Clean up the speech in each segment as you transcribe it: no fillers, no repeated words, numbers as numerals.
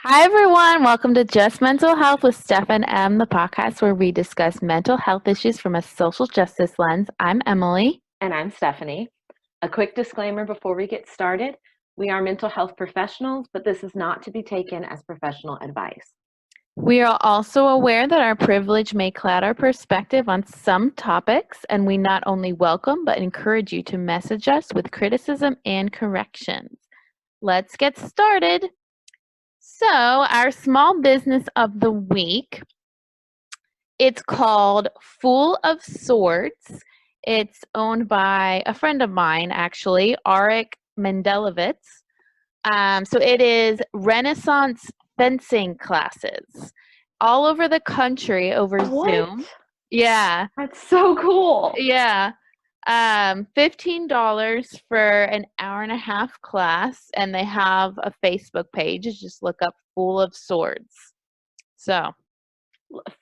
Hi, everyone. Welcome to Just Mental Health with Steph and Em, the podcast where we discuss mental health issues from a social justice lens. I'm Emily. And I'm Stephanie. A quick disclaimer before we get started. We are mental health professionals, but this is not to be taken as professional advice. We are also aware that our privilege may cloud our perspective on some topics, and we not only welcome but encourage you to message us with criticism and corrections. Let's get started. So, our small business of the week, it's called Full of Swords. It's owned by a friend of mine, actually, Arik Mendelovitz. So it is Renaissance fencing classes all over the country over Zoom. Yeah. That's so cool. Yeah. $15 for an hour and a half class, and they have a Facebook page. Just look up Full of Swords. So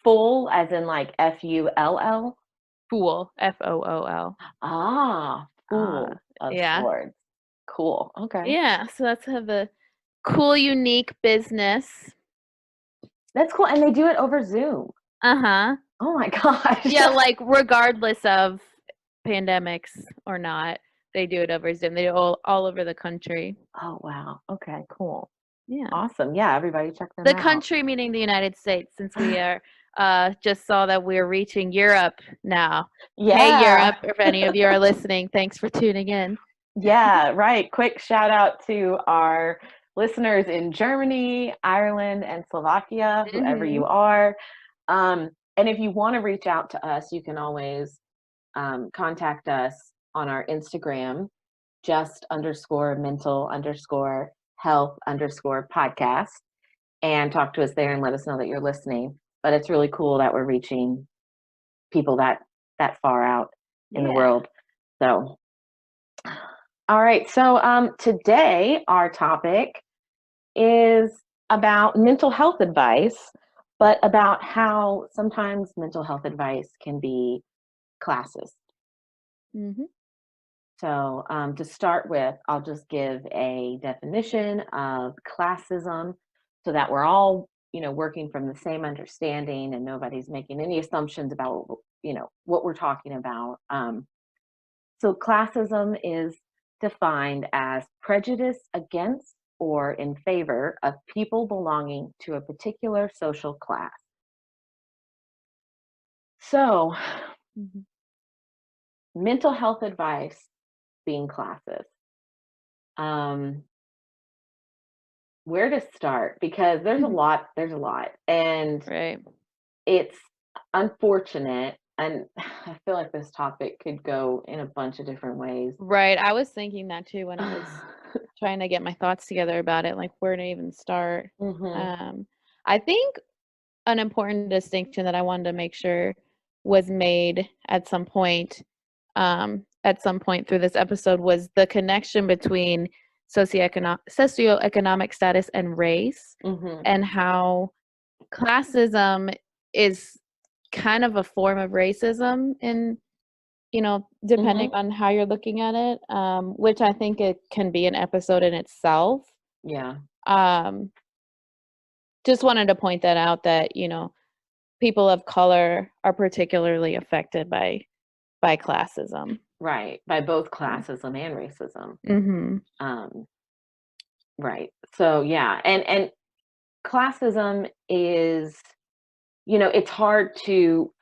Full as in like Full? Fool, Fool. Full of Yeah. swords. Cool. Okay. Yeah. So that's have a cool, unique business. That's cool. And they do it over Zoom. Uh-huh. Oh my gosh. Yeah, like regardless of pandemics or not, they do it over Zoom. They do it all over the country. Oh wow. Okay, cool. Yeah. Awesome. Yeah, everybody check them The out. country meaning the United States, since we are just saw that we're reaching Europe now. Yeah. Hey Europe, if any of you are listening, thanks for tuning in. Yeah, right. Quick shout out to our listeners in Germany, Ireland, and Slovakia, whoever you are. And if you want to reach out to us, you can always contact us on our Instagram, just_mental_health_podcast, and talk to us there and let us know that you're listening. But it's really cool that we're reaching people that far out in the world. So all right, so today our topic is about mental health advice, but about how sometimes mental health advice can be classist. Mm-hmm. So to start with, I'll just give a definition of classism so that we're all, working from the same understanding and nobody's making any assumptions about, what we're talking about. So classism is defined as prejudice against or in favor of people belonging to a particular social class. So, mental health advice being classist. Where to start? Because there's a lot, and Right. it's unfortunate. And I feel like this topic could go in a bunch of different ways. Right. I was thinking that too when I was trying to get my thoughts together about it, like where to even start. I think an important distinction that I wanted to make sure was made at some point through this episode was the connection between socioeconomic status and race, and how classism is kind of a form of racism in depending on how you're looking at it, which I think it can be an episode in itself. Yeah. Just wanted to point that out, that people of color are particularly affected by classism. Right, by both classism and racism. Right. So yeah, and classism is, it's hard to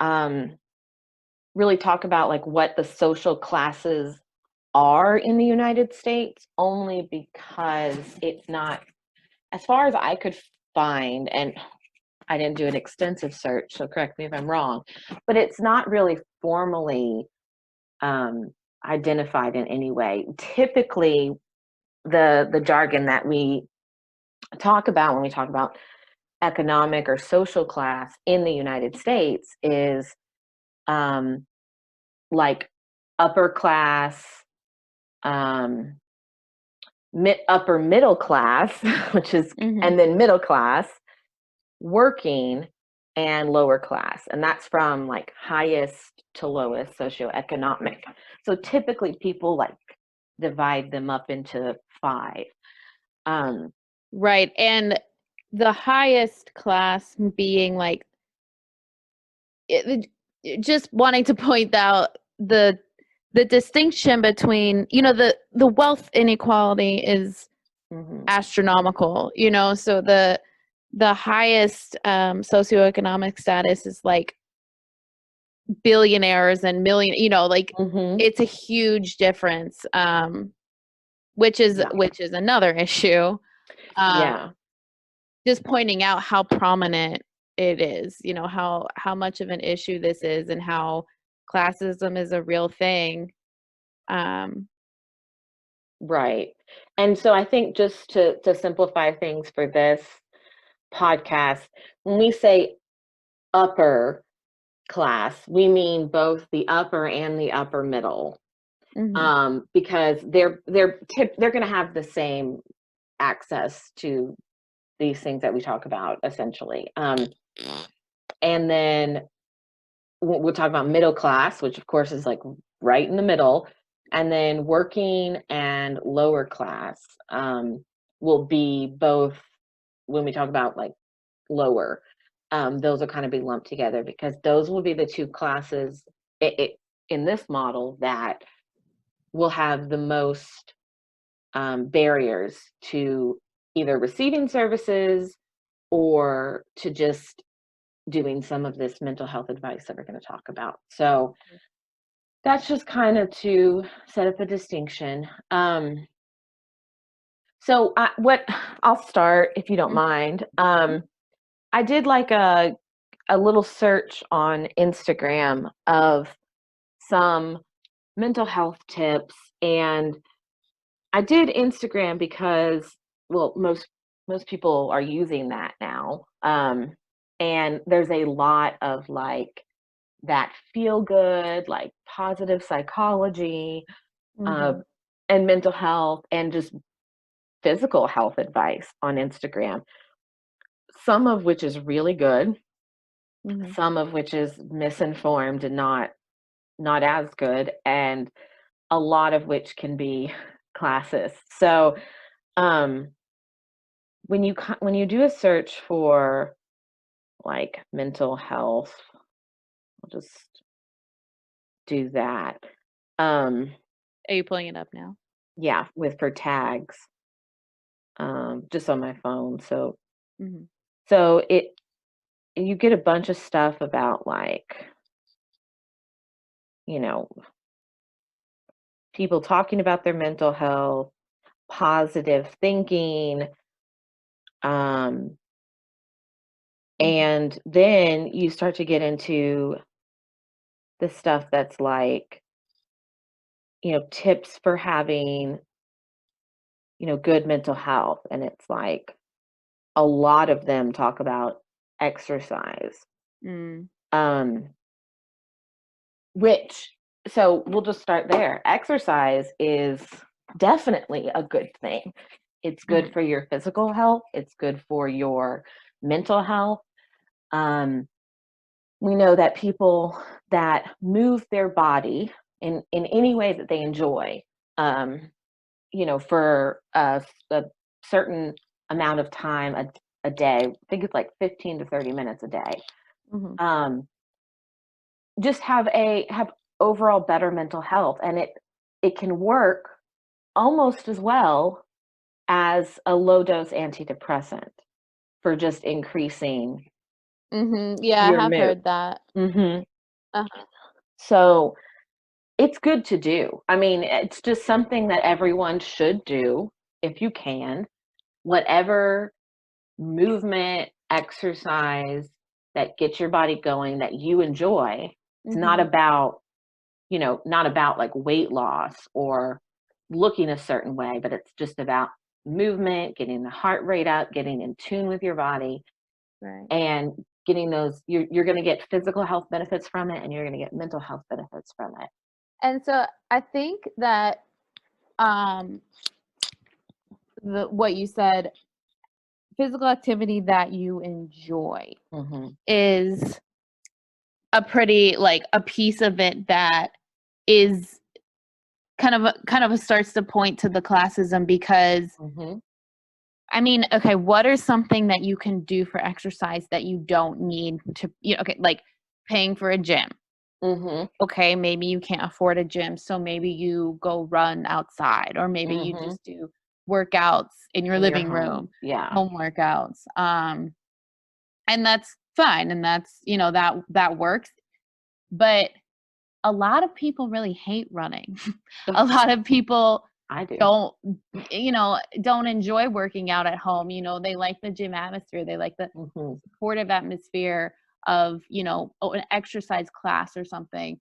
really talk about like what the social classes are in the United States, only because it's not, as far as I could find, and I didn't do an extensive search, so correct me if I'm wrong, but it's not really formally identified in any way. Typically, the jargon that we talk about when we talk about economic or social class in the United States is like upper class, upper middle class, which is, and then middle class, working, and lower class. And that's from like highest to lowest socioeconomic. So typically people like divide them up into 5. Right. And the highest class being like just wanting to point out the distinction between, you know, the wealth inequality is astronomical, you know, so the highest socioeconomic status is like billionaires and million, you know, like it's a huge difference, which is another issue. Yeah. Just pointing out how prominent it is, you know, how much of an issue this is and how classism is a real thing. Right. And so I think just to simplify things for this podcast, when we say upper class, we mean both the upper and the upper middle, because they're going to have the same access to these things that we talk about essentially. And then we'll talk about middle class, which of course is like right in the middle, and then working and lower class will be both. When we talk about like lower, those will kind of be lumped together because those will be the two classes in this model that will have the most barriers to either receiving services or to just doing some of this mental health advice that we're going to talk about. So that's just kind of to set up a distinction. So I'll start if you don't mind. I did like a little search on Instagram of some mental health tips, and I did Instagram because, well, most people are using that now. And there's a lot of like that feel good, like positive psychology, and mental health and just physical health advice on Instagram. Some of which is really good, some of which is misinformed and not as good, and a lot of which can be classist. So when you do a search for like mental health, I'll just do that. Are you pulling it up now? Yeah, for tags, just on my phone. So so you get a bunch of stuff about like, you know, people talking about their mental health, positive thinking, and then you start to get into the stuff that's like, you know, tips for having, you know, good mental health. And it's like a lot of them talk about exercise. Which, so we'll just start there. Exercise is definitely a good thing. It's good for your physical health. It's good for your mental health. We know that people that move their body in any way that they enjoy, you know, for a certain amount of time a day, I think it's like 15 to 30 minutes a day, just have overall better mental health. And it can work almost as well as a low dose antidepressant for just increasing Yeah, I your have mood. heard that. So it's good to do. I mean, it's just something that everyone should do if you can. Whatever movement, exercise that gets your body going that you enjoy. It's not about, you know, not about like weight loss or looking a certain way, but it's just about movement, getting the heart rate up, getting in tune with your body, and getting those. You're going to get physical health benefits from it, and you're going to get mental health benefits from it. And so I think that what you said, physical activity that you enjoy, is a pretty like a piece of it that is kind of starts to point to the classism, because I mean, okay, what are something that you can do for exercise that you don't need to, okay, like paying for a gym. Mhm. Okay, maybe you can't afford a gym, so maybe you go run outside, or maybe you Mhm. just do workouts in your In your living home. room, Yeah. home workouts. And that's fine, and that's, that works. But a lot of people really hate running. A lot of people I do. don't, don't enjoy working out at home. They like the gym atmosphere. They like the Mhm. supportive atmosphere of, an exercise class or something.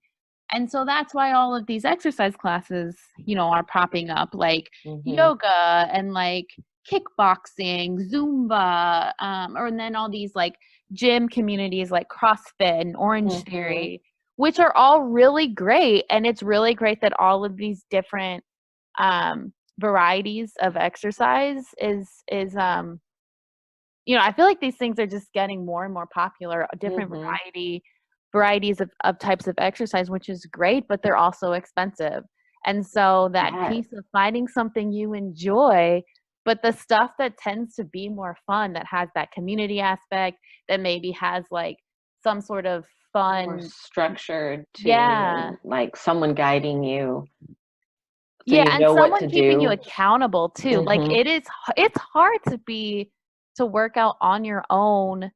And so that's why all of these exercise classes, are popping up, like Mhm. yoga and like kickboxing, Zumba, or and then all these like gym communities like CrossFit and Orange Mhm. Theory, which are all really great. And it's really great that all of these different varieties of exercise is I feel like these things are just getting more and more popular, different Mhm. varieties of types of exercise, which is great, but they're also expensive. And so that Yes. piece of finding something you enjoy, but the stuff that tends to be more fun, that has that community aspect, that maybe has like some sort of More fun. structured Yeah. to like someone guiding you so Yeah, you and know what someone to keeping you do. accountable too. Like Mhm. it's hard to work out on your own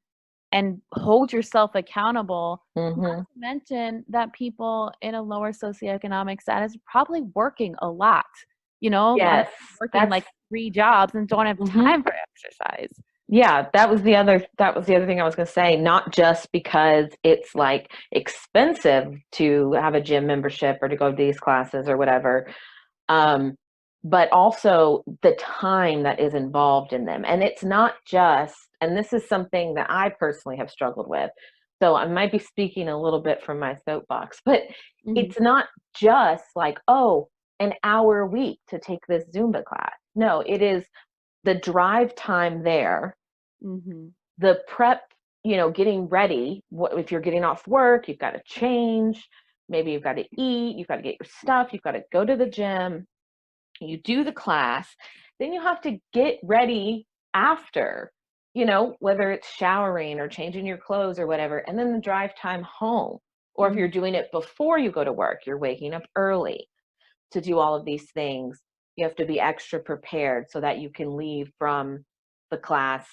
and hold yourself accountable, not Mhm. to mention that people in a lower socioeconomic status are probably working a lot. A lot of Yes. people working That's like 3 jobs and don't have mhm. time for exercise. Yeah, that was the other thing I was going to say, not just because it's like expensive to have a gym membership or to go to these classes or whatever, um, but also the time that is involved in them. And it's not just, and this is something that I personally have struggled with. So I might be speaking a little bit from my soapbox, but Mhm, it's not just like, oh, an hour a week to take this Zumba class. No, it is the drive time there, mhm, the prep, getting ready. If you're getting off work, you've got to change. Maybe you've got to eat, you've got to get your stuff, you've got to go to the gym, you do the class, then you have to get ready after, whether it's showering or changing your clothes or whatever, and then the drive time home. Or if mhm. you're doing it before you go to work, you're waking up early to do all of these things. You have to be extra prepared so that you can leave from the class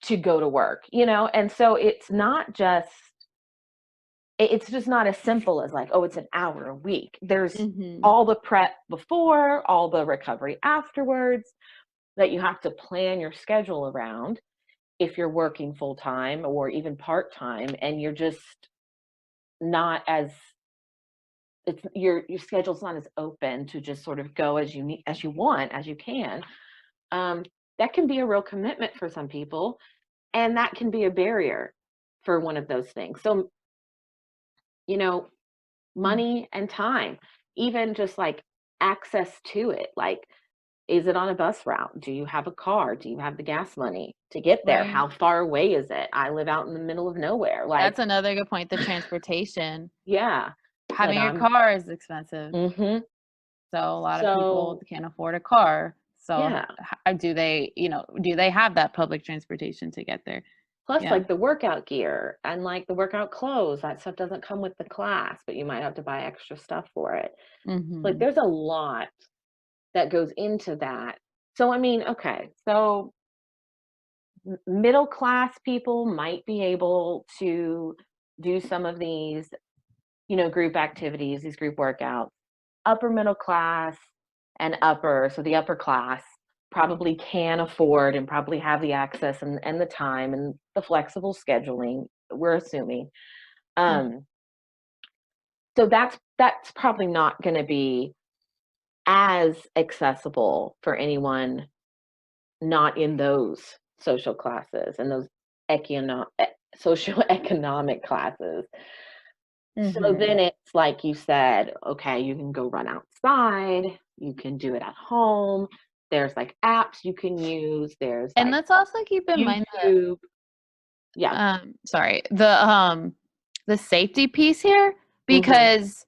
to go to work, and so it's just not as simple as like, oh, it's an hour a week. There's Mhm. all the prep before, all the recovery afterwards that you have to plan your schedule around if you're working full time or even part time, and you're just not as it's your schedule's not as open to just sort of go as you need, as you want, as you can. Um, that can be a real commitment for some people, and that can be a barrier for one of those things. So, you know, Mhm. money and time, even just like access to it. Like, is it on a bus route? Do you have a car? Do you have the gas money to get there? Right. How far away is it? I live out in the middle of nowhere. Like, That's another good point, the transportation. yeah, but Having a car is expensive. mhm. So a lot of people So, can't afford a car. So yeah. do they, do they have that public transportation to get there? Plus, Yeah. like the workout gear and like the workout clothes, that stuff doesn't come with the class, but you might have to buy extra stuff for it. Like, Mhm. there's a lot that goes into that. So, I mean, okay, so middle class people might be able to do some of these, group activities, these group workouts. Upper middle class and upper, so the upper class probably can afford and probably have the access and the time and the flexible scheduling, we're assuming. Mhm. Um, so that's probably not going to be as accessible for anyone not in those social classes and those econo- e- socioeconomic classes. So Mhm. then it's like you said, okay, you can go run outside, you can do it at home. There's like apps you can use, there's And like let's also keep in mind YouTube. Yeah. sorry, the safety piece here, Mhm. because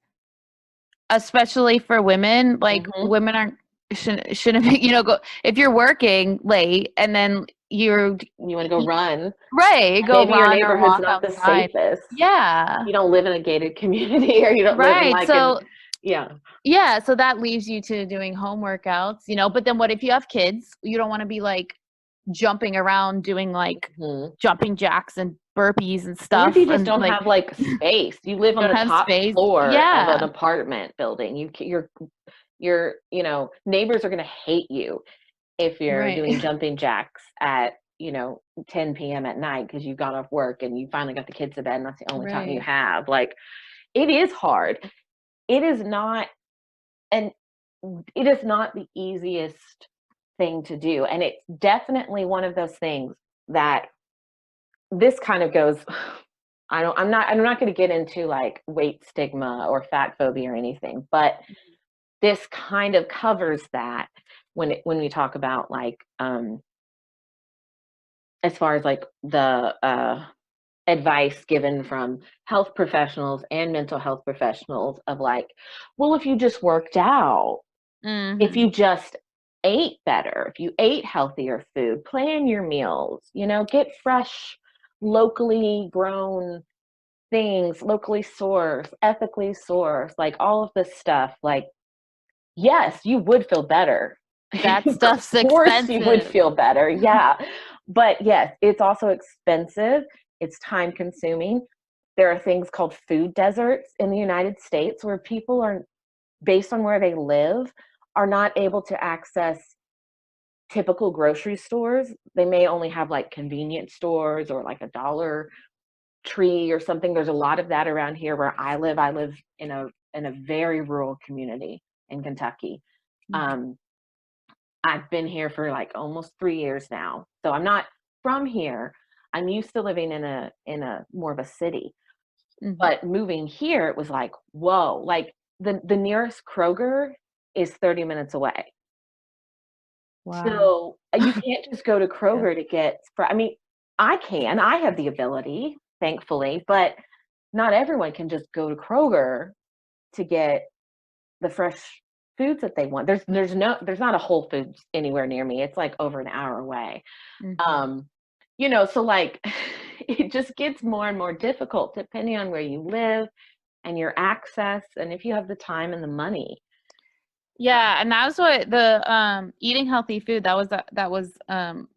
especially for women, like Mhm. women aren't shouldn't be, go if you're working late and then you're You want to go run. right, go Maybe your run or neighborhood's walk not the outside. safest. Yeah. You don't live in a gated community, or you don't live in Right. like an, So yeah. yeah, so that leaves you to doing home workouts, but then what if you have kids? You don't want to be like jumping around doing like Mhm. jumping jacks and burpees and Or if you stuff just and don't like have like space, you live on don't the have top space. floor of an Yeah. apartment building. Your neighbors are going to hate you if you're Right. doing jumping jacks at 10 p.m. at night because you got off work and you finally got the kids to bed and that's the only time you Right. have. Like, it is hard. It is not, and it is not the easiest thing to do. And it's definitely one of those things that this kind of goes. I'm not going to get into like weight stigma or fat phobia or anything, but this kind of covers that when we talk about like as far as like the advice given from health professionals and mental health professionals of like, well, if you just worked out, if Mhm. you just ate better, if you ate healthier food, plan your meals, get fresh, locally grown things, locally sourced, ethically sourced, like all of this stuff, like, yes, you would feel better. That Of stuff's course you would expensive. feel better. Yeah. But yes, it's also expensive. It's time consuming. There are things called food deserts in the United States where people are, based on where they live, are not able to access typical grocery stores. They may only have like convenience stores or like a Dollar Tree or something. There's a lot of that around here where I live. I live in a very rural community in Kentucky. Mhm. Um, I've been here for like almost 3 years now. So I'm not from here. I'm used to living in a more of a city. Mhm. But moving here, it was like, whoa, like the nearest Kroger is 30 minutes away. Wow. So you can't just go to Yeah. Kroger to get, I mean, I have the ability, thankfully, but not everyone can just go to Kroger to get the fresh foods that they want. There's not a Whole Foods anywhere near me. It's like over an hour away. Mhm. Um, so like it just gets more and more difficult depending on where you live and your access and if you have the time and the money. Yeah, and that was what the eating healthy food that was on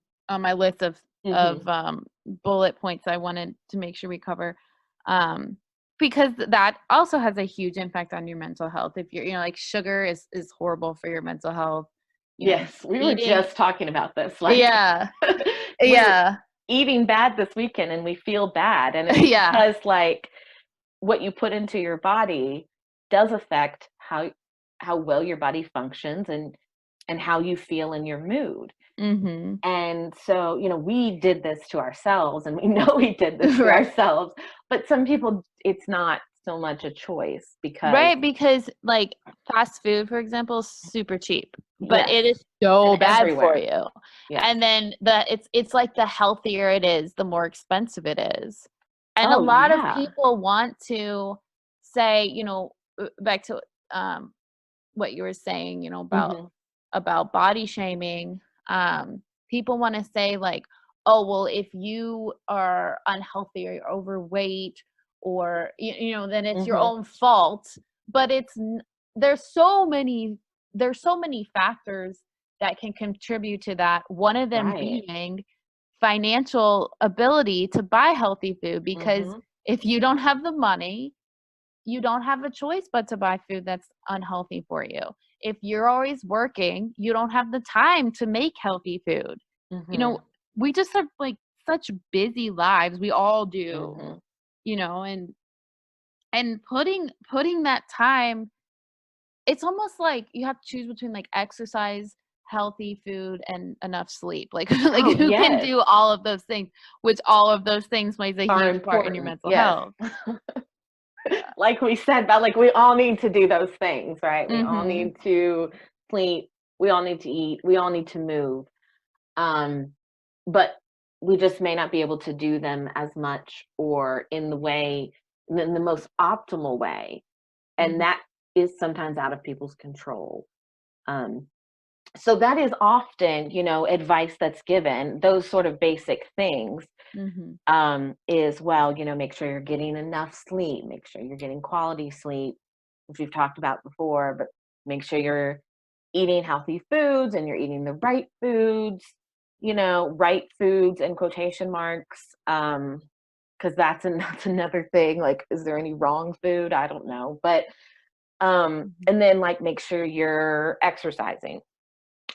my list of Mhm. bullet points I wanted to make sure we cover. Um because that also has a huge impact on your mental health. If you're, like sugar is horrible for your mental health. Yes, we were Eating just talking about this. Like, yeah. we're Yeah. eating bad this weekend and we feel bad. And it's Yeah. because, like, what you put into your body does affect how well your body functions and how you feel in your mood. Mhm. And so, we did this to ourselves and we know we did this to Right. ourselves. But some people, it's not so much a choice because, Right, because, like, fast food, for example, is super cheap, but yes, it is and so bad for everywhere. you, Yes. and then it's like the healthier it is, the more expensive it is, and a Oh, lot of yeah. people want to say, back to, um, what you were saying, Hmm. about body shaming, people wanna say, like, "Oh, well, if you are unhealthy or you're overweight or, then it's your Hmm. own fault," but it's n there's so many there's so many factors that can contribute to that, one of them Right. being financial ability to buy healthy food, because Hmm. if you don't have the money, you don't have a choice but to buy food that's unhealthy for you. If you're always working, you don't have the time to make healthy food. You know, Hmm. we just have like such busy lives. We all do, Hmm. and putting that time, it's almost like you have to choose between like exercise, healthy food, and enough sleep. Like like Oh, who can yes, do all of those things, which all of those things plays a are huge part in your important. mental Yes. health. Yeah. Like we said, but like we all need to do those things, right? We all Mhm. need to sleep, we all need to eat, we all need to move. Um, but we just may not be able to do them as much or in the most optimal way. And Mhm. that is sometimes out of people's control. Um, So that is often, advice that's given, those sort of basic things, Mhm. is, well, make sure you're getting enough sleep, make sure you're getting quality sleep, which we've talked about before, but make sure you're eating healthy foods and you're eating the right foods, right foods in quotation marks. Because that's another thing. Like, is there any wrong food? I don't know. But Mhm. and then like make sure you're exercising.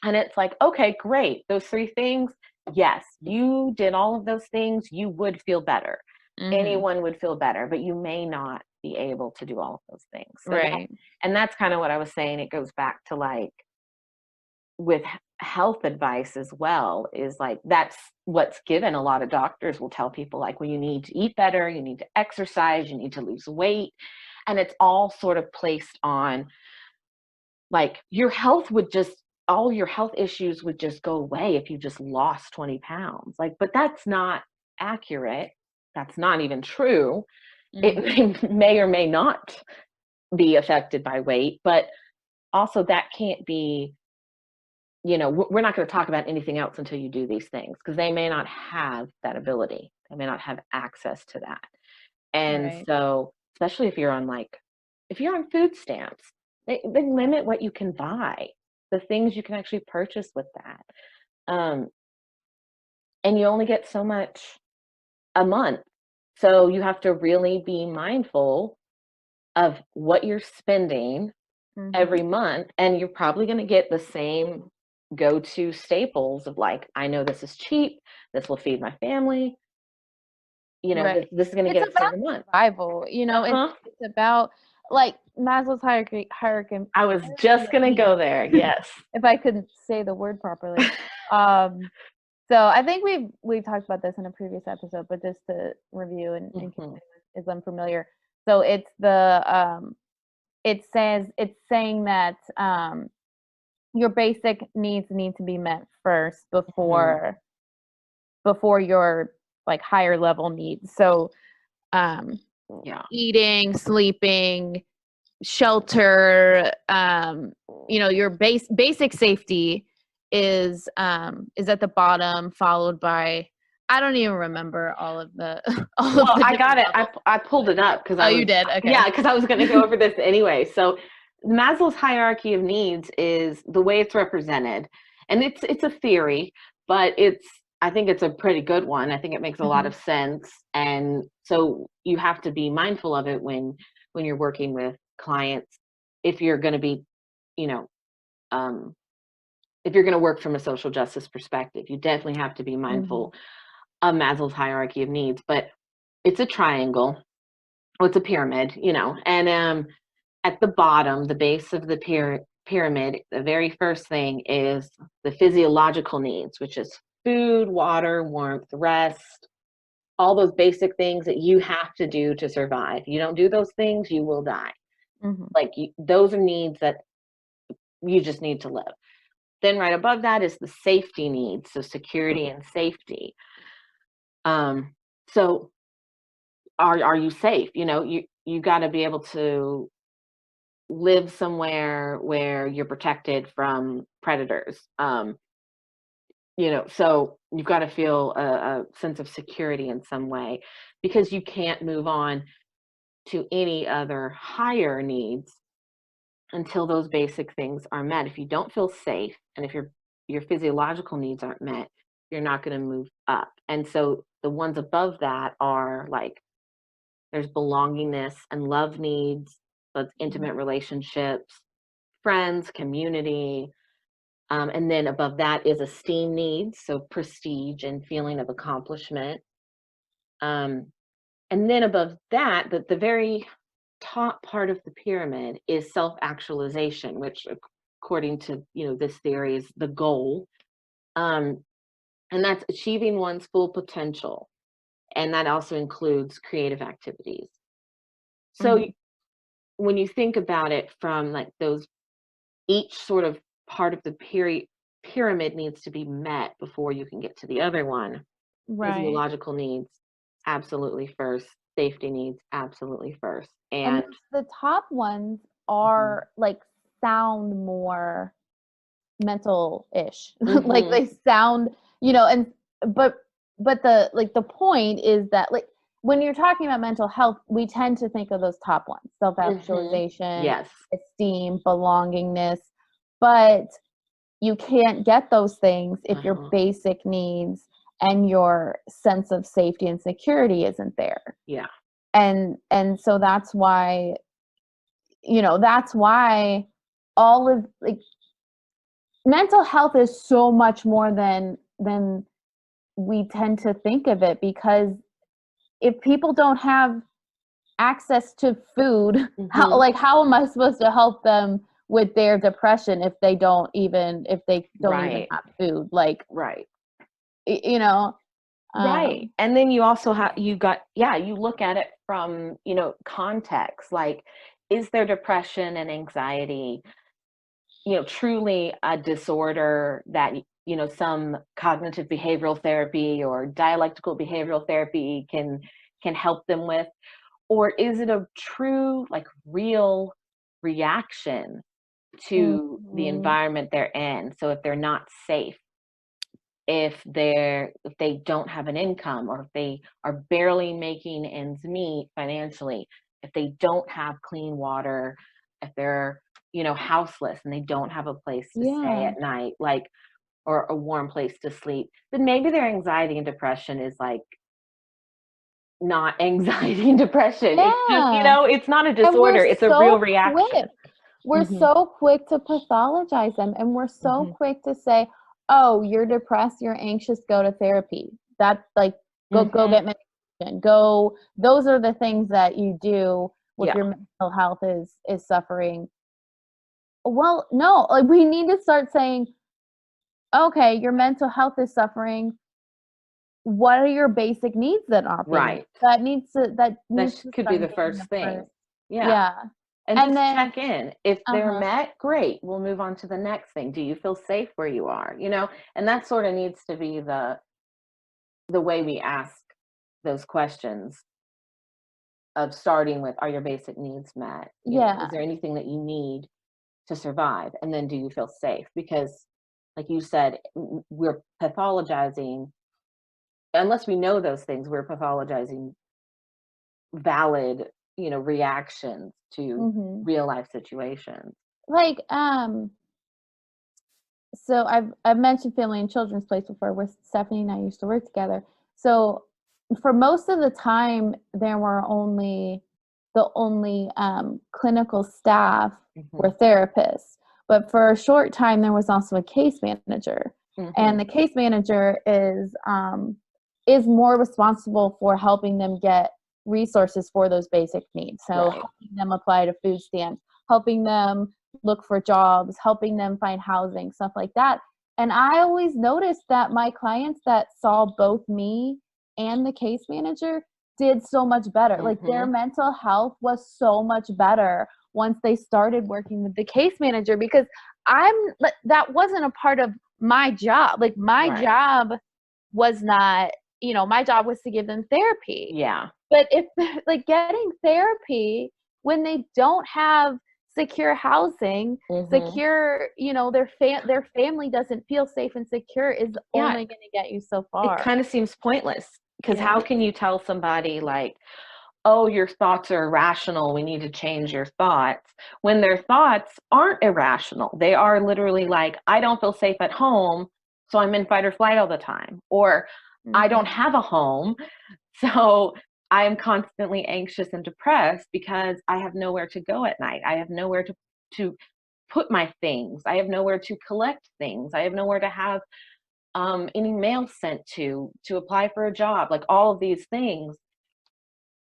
And it's like, okay, great. Those three things, yes, you did all of those things, you would feel better. Mhm. Anyone would feel better, but you may not be able to do all of those things. Right. And that's kind of what I was saying. It goes back to like with health advice as well, is like that's what's given. A lot of doctors will tell people like, well, you need to eat better, you need to exercise, you need to lose weight. And it's all sort of placed on like your health would just all your health issues would just go away if you just lost 20 pounds. Like, but that's not accurate. That's not even true. It Mhm. may or may not be affected by weight, but also that can't be, we're not going to talk about anything else until you do these things because they may not have that ability. They may not have access to that. And Right. so, especially if you're on food stamps, they limit what you can buy, the things you can actually purchase with that. Um, and you only get so much a month. So you have to really be mindful of what you're spending Mhm. every month. And you're probably going to get the same go to staples of like, I know this is cheap, this will feed my family, Right. this is going to It's get us about through the month. survival, Uh-huh. it's about, like, Maslow's I was hierarchy just of going to needs, go there. Yes. if I could say the word properly. Um, so I think we've talked about this in a previous episode, but just to review in case Mhm. anyone is unfamiliar. So it's saying that, your basic needs need to be met first Mhm. before your, like, higher level needs. So, um, Yeah. eating, sleeping, shelter, your basic safety is at the bottom, followed by, I don't even remember all of the all of Well, the I got different it. levels. I pulled it up because Oh, I you was, did? Okay. yeah, because I was going to go over this anyway. So Maslow's hierarchy of needs is the way it's represented, and it's a theory, but I think it's a pretty good one. I think it makes a lot Mhm. of sense, and so you have to be mindful of it when you're working with clients. If you're going to be, you know, um, if you're going to work from a social justice perspective, you definitely have to be Mhm. mindful of Maslow's hierarchy of needs. But it's a triangle. Oh, it's a pyramid, and at the bottom, the base of the pyramid, the very first thing is the physiological needs, which is food, water, warmth, rest, all those basic things that you have to do to survive. You don't do those things, you will die. Mhm. Like those are needs that you just need to live. Then right above that is the safety needs, so security and safety. Um, so are you safe? You got to be able to live somewhere where you're protected from predators. So you've got to feel a sense of security in some way because you can't move on to any other higher needs until those basic things are met. If you don't feel safe and if your physiological needs aren't met, you're not going to move up. And so the ones above that are like there's belongingness and love needs, so it's Mhm. intimate relationships, friends, community. And then above that is esteem needs, so prestige and feeling of accomplishment. Um, and then above that, the very top part of the pyramid is self-actualization, which according to this theory is the goal. Um, and that's achieving one's full potential. And that also includes creative activities. So Mhm. when you think about it from like those each sort of part of the pyramid needs to be met before you can get to the other one. Right. Physiological needs, absolutely first. Safety needs, absolutely first. And And the top ones mhm, are, like, sound more mental-ish. Like Mm-hmm. they sound, and but the point is that like when you're talking about mental health, we tend to think of those top ones: Mm-hmm. self-actualization, Yes. esteem, belongingness. But you can't get those things if your Uh-huh. basic needs and your sense of safety and security isn't there. Yeah. And so that's why, that's why all of like mental health is so much more than we tend to think of it, because if people don't have access to food, Mm-hmm. how am I supposed to help them with their depression if they don't even Right. have food? Like, Right. you know, Right. And then you also have, you look at it from, context, like, is there depression and anxiety, truly a disorder that, some cognitive behavioral therapy or dialectical behavioral therapy can help them with? Or is it a true, like, real reaction to the mhm. environment they're in? So if they're not safe, if they don't have an income, or if they are barely making ends meet financially, if they don't have clean water, if they're, houseless and they don't have a place to stay Yeah. at night, like, or a warm place to sleep, then maybe their anxiety and depression is like not anxiety and depression. It's just, Yeah. it's not a And disorder, it's a real reaction. we're Hmm. so quick to pathologize them, and we're so Hmm. quick to say, "Oh, you're depressed, you're anxious, go to therapy." That's like go Hmm. get medication. Go Those are the things that you do if Yeah. your mental health is suffering. Well, no, like we need to start saying, "Okay, your mental health is suffering. What are your basic needs that aren't being met?" Right. That That needs to could be start the being first the thing. first. Yeah. Yeah. And And just then check in. If they're uh-huh. met, great. We'll move on to the next thing. Do you feel safe where you are? And that sort of needs to be the way we ask those questions, of starting with, are your basic needs met? Yeah. Is there anything that you need to survive? And then, do you feel safe? Because, like you said, we're pathologizing, unless we know those things, we're pathologizing valid, reactions to Mhm. real life situations. Like, so I've mentioned family and children's place before, where Stephanie and I used to work together. So for most of the time, there were only clinical staff Hmm. were therapists, but for a short time, there was also a case manager, Hmm. and the case manager is more responsible for helping them get resources for those basic needs. So Right. helping them apply to food stamps, helping them look for jobs, helping them find housing, stuff like that. And I always noticed that my clients that saw both me and the case manager did so much better. Like their Hmm. mental health was so much better once they started working with the case manager, because that wasn't a part of my job. Like my Right. job was not, my job was to give them therapy. Yeah. But if like getting therapy when they don't have secure housing, Hmm. secure, their family doesn't feel safe and secure, is Yeah. only going to get you so It far. kind of seems pointless, because Yeah. how can you tell somebody, like, oh, your thoughts are irrational, we need to change your thoughts, when their thoughts aren't irrational? They are literally like, I don't feel safe at home, so I'm in fight or flight all the time. Or, I don't Mhm. have a home, so I'm constantly anxious and depressed because I have nowhere to go at night. I have nowhere to put my things. I have nowhere to collect things. I have nowhere to have any mail sent to apply for a job. Like, all of these things.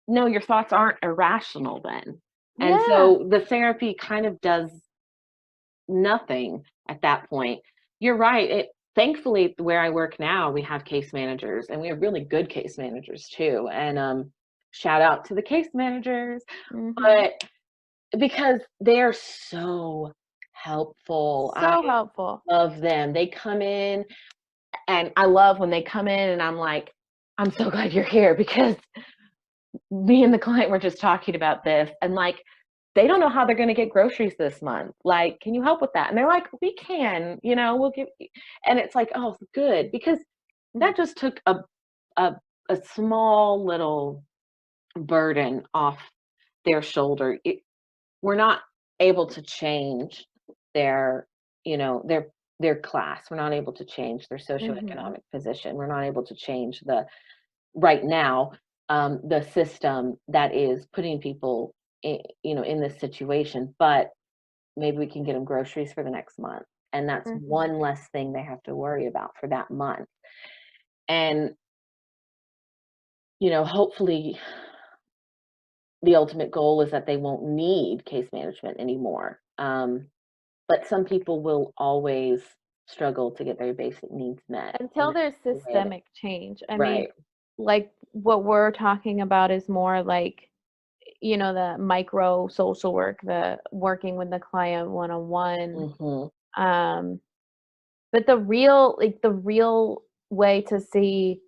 No, your thoughts aren't irrational then. And Yeah. so the therapy kind of does nothing at that point. You're right. Thankfully, where I work now, we have case managers, and we have really good case managers too. And shout out to the case managers. Mhm. But because they're so helpful, I So helpful. love them. They come in, and I love when they come in and I'm like, I'm so glad you're here, because me and the client were just talking about this, and like, they don't know how they're going to get groceries this month. Like, can you help with that? And they're like, we can, we'll give you. And it's like, oh, good. Because that just took a small little burden off their shoulder. We're not able to change their, their class. We're not able to change their socioeconomic position. We're not able to change right now, the system that is putting people in this situation, but maybe we can get them groceries for the next month. And that's one less thing they have to worry about for that month. And, hopefully the ultimate goal is that they won't need case management anymore. But some people will always struggle to get their basic needs met. Until there's systemic change. I mean, Right. like what we're talking about is more like, the micro social work, the working with the client one-on-one. But the real way to see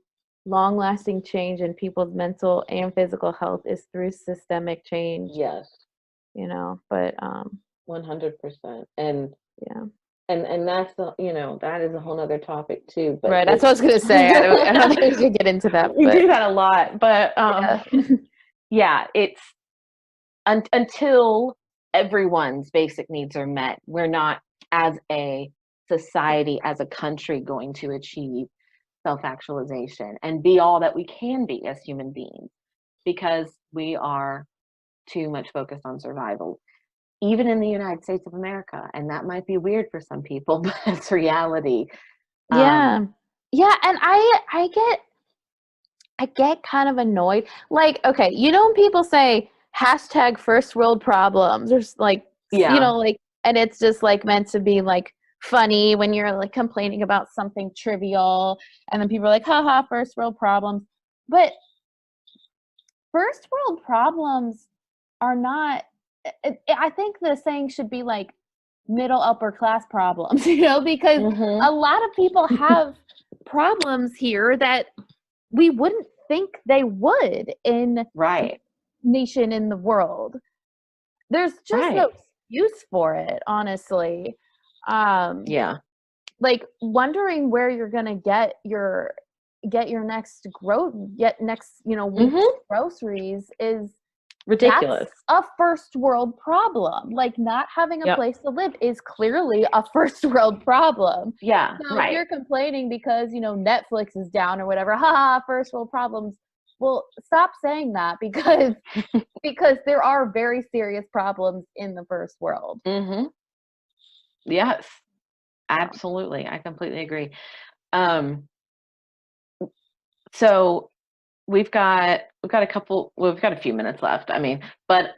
long-lasting change in people's mental and physical health is through systemic change. Yes. But 100%. And yeah. And that's that is a whole other topic too. But Right, that's what I was gonna say. I don't think we should get into that. We do that a lot, but yeah, it's until everyone's basic needs are met, we're not, as a society, as a country, going to achieve self-actualization and be all that we can be as human beings, because we are too much focused on survival, even in the United States of America. And that might be weird for some people, but it's reality. Yeah. And I get kind of annoyed. Like, okay, when people say hashtag first world problems, or like, like, and it's just like meant to be like funny when you're like complaining about something trivial, and then people are like, haha, first world problems. But first world problems are not, I think the saying should be like middle upper class problems, because a lot of people have problems here that we wouldn't think they would in nation in the world. There's just no excuse for it, honestly. Like wondering where you're gonna get your next week's groceries is ridiculous. That's a first world problem. Like not having a place to live is clearly a first world problem. Yeah. So if you're complaining because, Netflix is down or whatever, haha, first world problems. Well, stop saying that, because there are very serious problems in the first world. Yes, absolutely. I completely agree. So we've got a few minutes left. I mean, but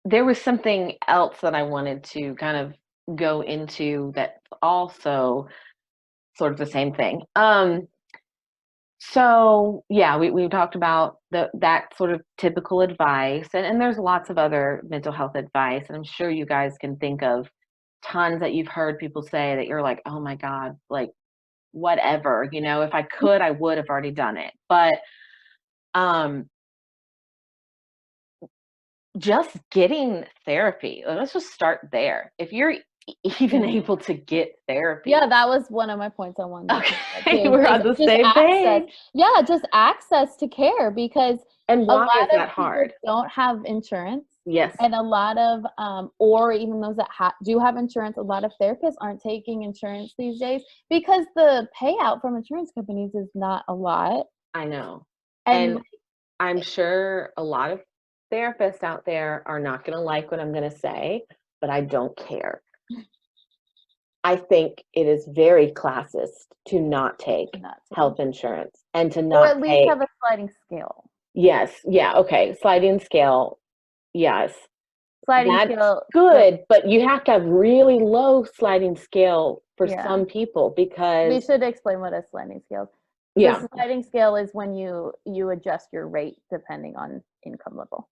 there was something else that I wanted to kind of go into that's also sort of the same thing. So yeah, we talked about that sort of typical advice, and there's lots of other mental health advice, and I'm sure you guys can think of tons that you've heard people say that you're like, oh my God, like whatever, if I could, I would have already done it. But just getting therapy, let's just start there. If you're even able to get therapy. Yeah, that was one of my points I wanted to Okay, we're on the same page. Yeah, just access to care, because and why a lot is that of hard? people don't have insurance. Yes. And a lot of, or even those that do have insurance, a lot of therapists aren't taking insurance these days because the payout from insurance companies is not a lot. I know. And I'm sure a lot of therapists out there are not going to like what I'm going to say, but I don't care. I think it is very classist to not take health insurance and to not, or at least have a sliding scale. Yes. Yeah. Okay. Sliding scale. Yes. Sliding That's scale. good, but you have to have really low sliding scale for some people, because we should explain what a sliding scale is. Yeah. The sliding scale is when you adjust your rate depending on income level.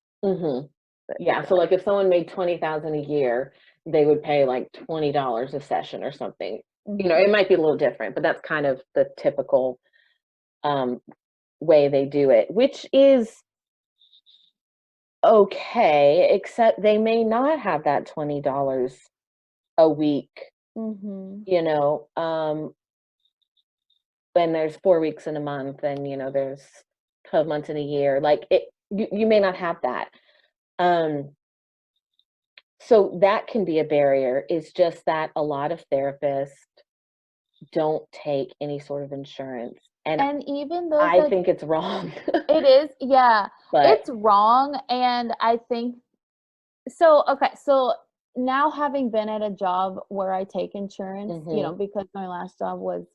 Yeah. So like if someone made $20,000 a year, they would pay like $20 a session or something. It might be a little different, but that's kind of the typical way they do it, which is okay, except they may not have that $20 a week, Mhm. you know, and there's 4 weeks in a month and, there's 12 months in a year. Like you may not have that. Um, so that can be a barrier, is just that a lot of therapists don't take any sort of insurance. And And even those I that think it's wrong. it is, yeah, But it's wrong, and I think so. Okay, so now having been at a job where I take insurance, mhm. because my last job was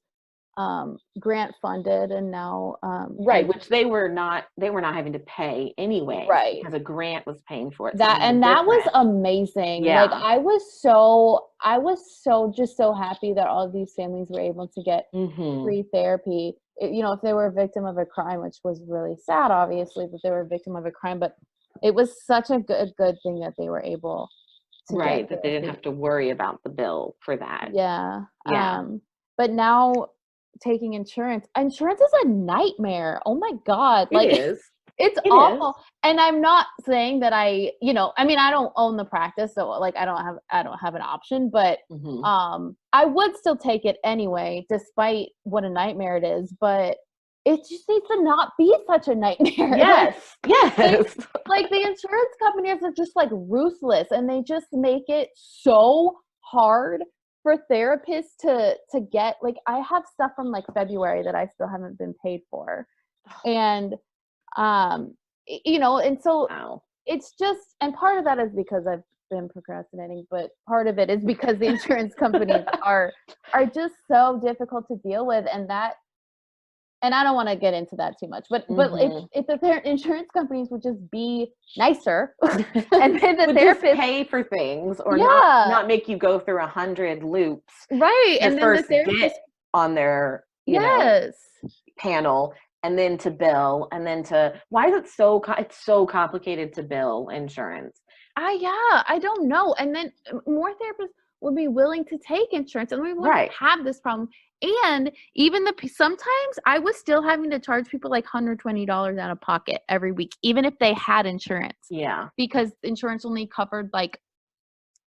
grant funded, and now Right, which they were not having to pay anyway right. because a grant was paying for it, so That there's a and that was difference. amazing. Like Yeah. I was so just so happy that all of these families were able to get Mhm. free therapy. If they were a victim of a crime, which was really sad, obviously, that they were a victim of a crime, but it was such a good thing that they were able to get Right, that they didn't therapy. have to worry about the bill for that. Yeah. Yeah. But now taking insurance is a nightmare. Oh my God. It Like is. it's It is. awful. And I'm not saying that I mean, I don't own the practice, so like I don't have an option, but Mhm. I would still take it anyway, despite what a nightmare it is, but it just needs to not be such a nightmare. Yes. They Yes. like the insurance companies are just like ruthless, and they just make it so hard for therapists to get. Like I have stuff from like February that I still haven't been paid for, and and so Wow. it's just, and part of that is because I've been procrastinating, but part of it is because the insurance companies are just so difficult to deal with, and I don't want to get into that too much, but Mhm. if the insurance companies would just be nicer, and then the Would just therapist, pay for things or not yeah, not make you go through 100 loops right, to and then the first therapist, get on their, yes, panel, and then to bill, and then to why is it it's so complicated to bill insurance? yeah, I don't know, and then more therapists would be willing to take insurance, and we wouldn't Right. have this problem. And even sometimes I was still having to charge people like $120 out of pocket every week, even if they had insurance, Yeah. because insurance only covered like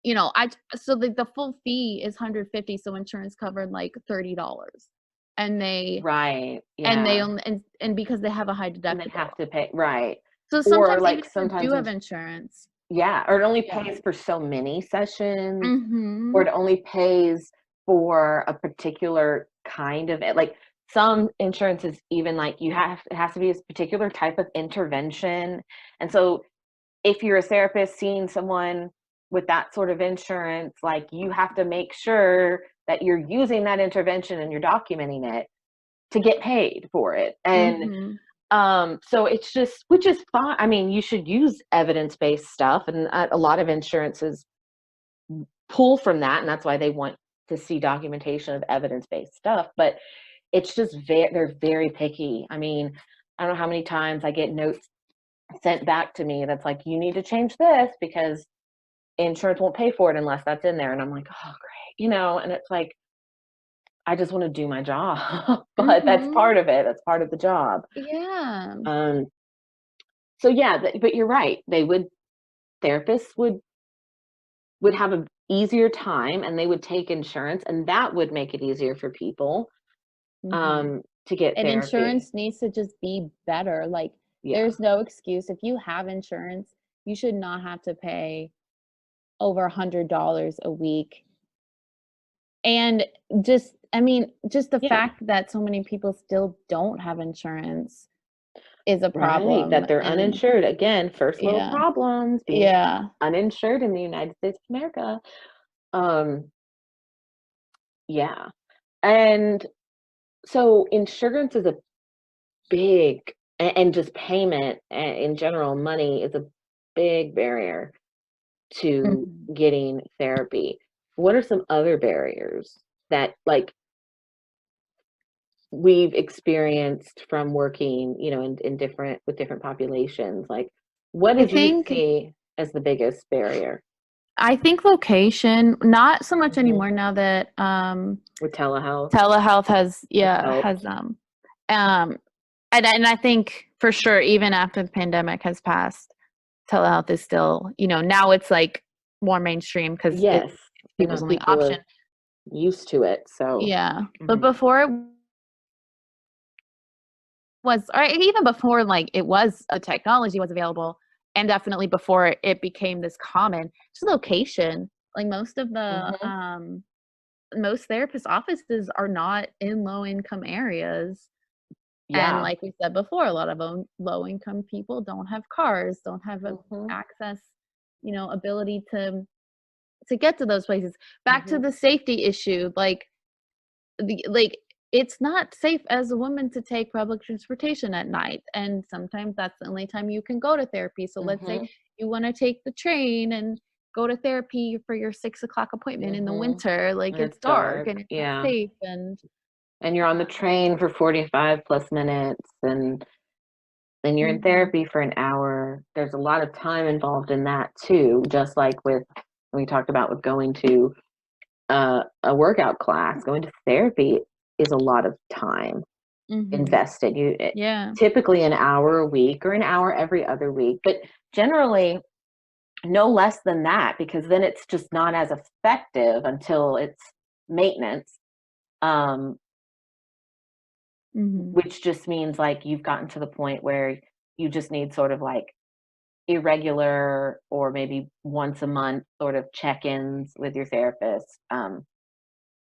I so the full fee is 150, so insurance covered like $30. And Right. they Yeah. only, and because they have a high And then deductible. have to pay, right. So Or sometimes even like if you do sometimes have it's, insurance. yeah, or it only Yeah. pays for so many sessions, or Mhm. it only pays for a particular kind of it. Like some insurances, even like it has to be a particular type of intervention. And so if you're a therapist seeing someone with that sort of insurance, like you have to make sure that you're using that intervention and you're documenting it to get paid for it. And Mhm. so it's just, which is fine. I mean, you should use evidence-based stuff, and a lot of insurances pull from that, and that's why they want to see documentation of evidence-based stuff. But it's just they're very picky. I mean, I don't know how many times I get notes sent back to me that's like, you need to change this because insurance won't pay for it unless that's in there. And I'm like, oh, great. And it's like, I just want to do my job, but that's Mhm. part of it. That's part of the job. Yeah. Um, so yeah, but you're right. Therapists would have an easier time, and they would take insurance, and that would make it easier for people Mhm. to get And therapy. insurance needs to just be better. Like Yeah. there's no excuse if you have insurance, you should not have to pay over $100 a week. And just I mean, just the Yeah. fact that so many people still don't have insurance is a Right. problem, That they're and uninsured. Again, first world yeah, problems, being yeah. uninsured in the United States of America. Um, yeah. And so insurance is a big, and just payment in general, money is a big barrier to Mhm. getting therapy. What are some other barriers that like we've experienced from working, in different with different populations? Like what I did you think see as the biggest barrier? I think location, not so much Hmm. anymore now that, With telehealth, telehealth has has yeah, has, helped. um and I think for sure even after the pandemic has passed, telehealth is still, now it's like more mainstream because it's Yes, and people's then only people option. are used to it, so Yeah. But mhm, before it was, or even before like it was, a technology was available, and definitely before it became this common, just location. Like mhm, most therapist offices are not in low income areas. And yeah, like we said before, a lot of low income people don't have cars, don't have mhm, access, ability to get to those places. Back to mhm, the safety issue, like it's not safe as a woman to take public transportation at night, and sometimes that's the only time you can go to therapy. So let's say mhm, you want to take the train and go to therapy for your 6 o'clock appointment in the mhm, winter, like and it's it's dark dark, and it's not yeah, safe. And and you're on the train for 45 plus minutes, and then you're in mhm, therapy for an hour. There's a lot of time involved in that too, just like with we talked about with going to a workout class, going to therapy is a lot of time mhm, invested. yeah, Typically an hour a week or an hour every other week, but generally no less than that because then it's just not as effective until it's maintenance, um, mhm, which just means like you've gotten to the point where you just need sort of like irregular or maybe once a month sort of check-ins with your therapist,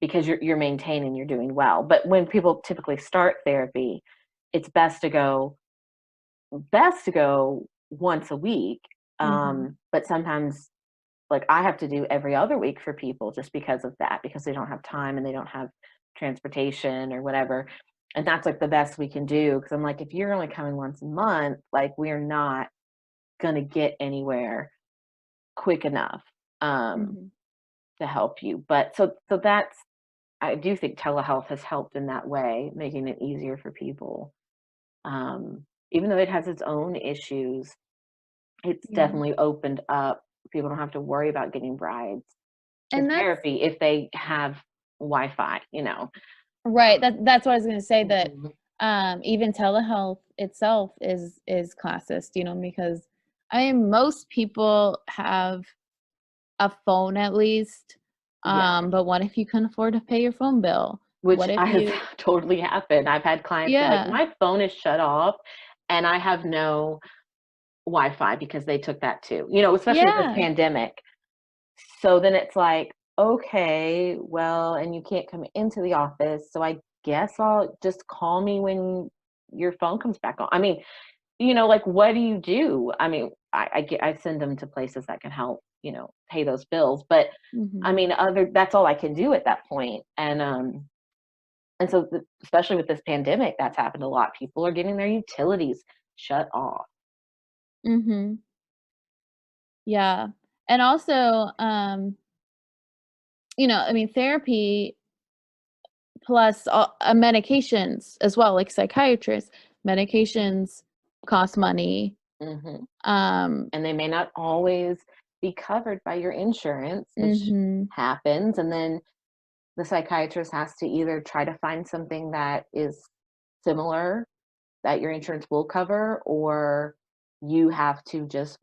because you're maintaining, you're doing well. But when people typically start therapy, it's best to go once a week. mhm, But sometimes, like I have to do every other week for people just because of that, because they don't have time and they don't have transportation or whatever. And that's like the best we can do. Cause I'm like, if you're only coming once a month, like we're not going to get anywhere quick enough, um, mhm, to help you. But so that's, I do think telehealth has helped in that way, making it easier for people. Even though it has its own issues, it's yeah. definitely opened up. People don't have to worry about getting rides to And that's therapy if they have Wi-Fi, you know. right. That's what I was gonna say, that Mhm. even telehealth itself is classist, because I mean most people have a phone at least. Yeah, But what if you can afford to pay your phone bill? which What if has you totally happened. I've had clients be like, Yeah. my phone is shut off and I have no Wi-Fi because they took that too, especially with this Yeah. pandemic. So then it's like, okay, well, and you can't come into the office. So I guess I'll just call me when your phone comes back on. I mean, like what do you do? I mean, I send them to places that can help, pay those bills. But I Mhm. mean, that's all I can do at that point. And so especially with this pandemic, that's happened a lot. People are getting their utilities shut off. Mhm. Yeah. And also, I mean, therapy plus medications as well, like psychiatrists. Medications cost money. Hmm. Um, And they may not always be covered by your insurance, which mhm. happens. And then the psychiatrist has to either try to find something that is similar that your insurance will cover, or you have to just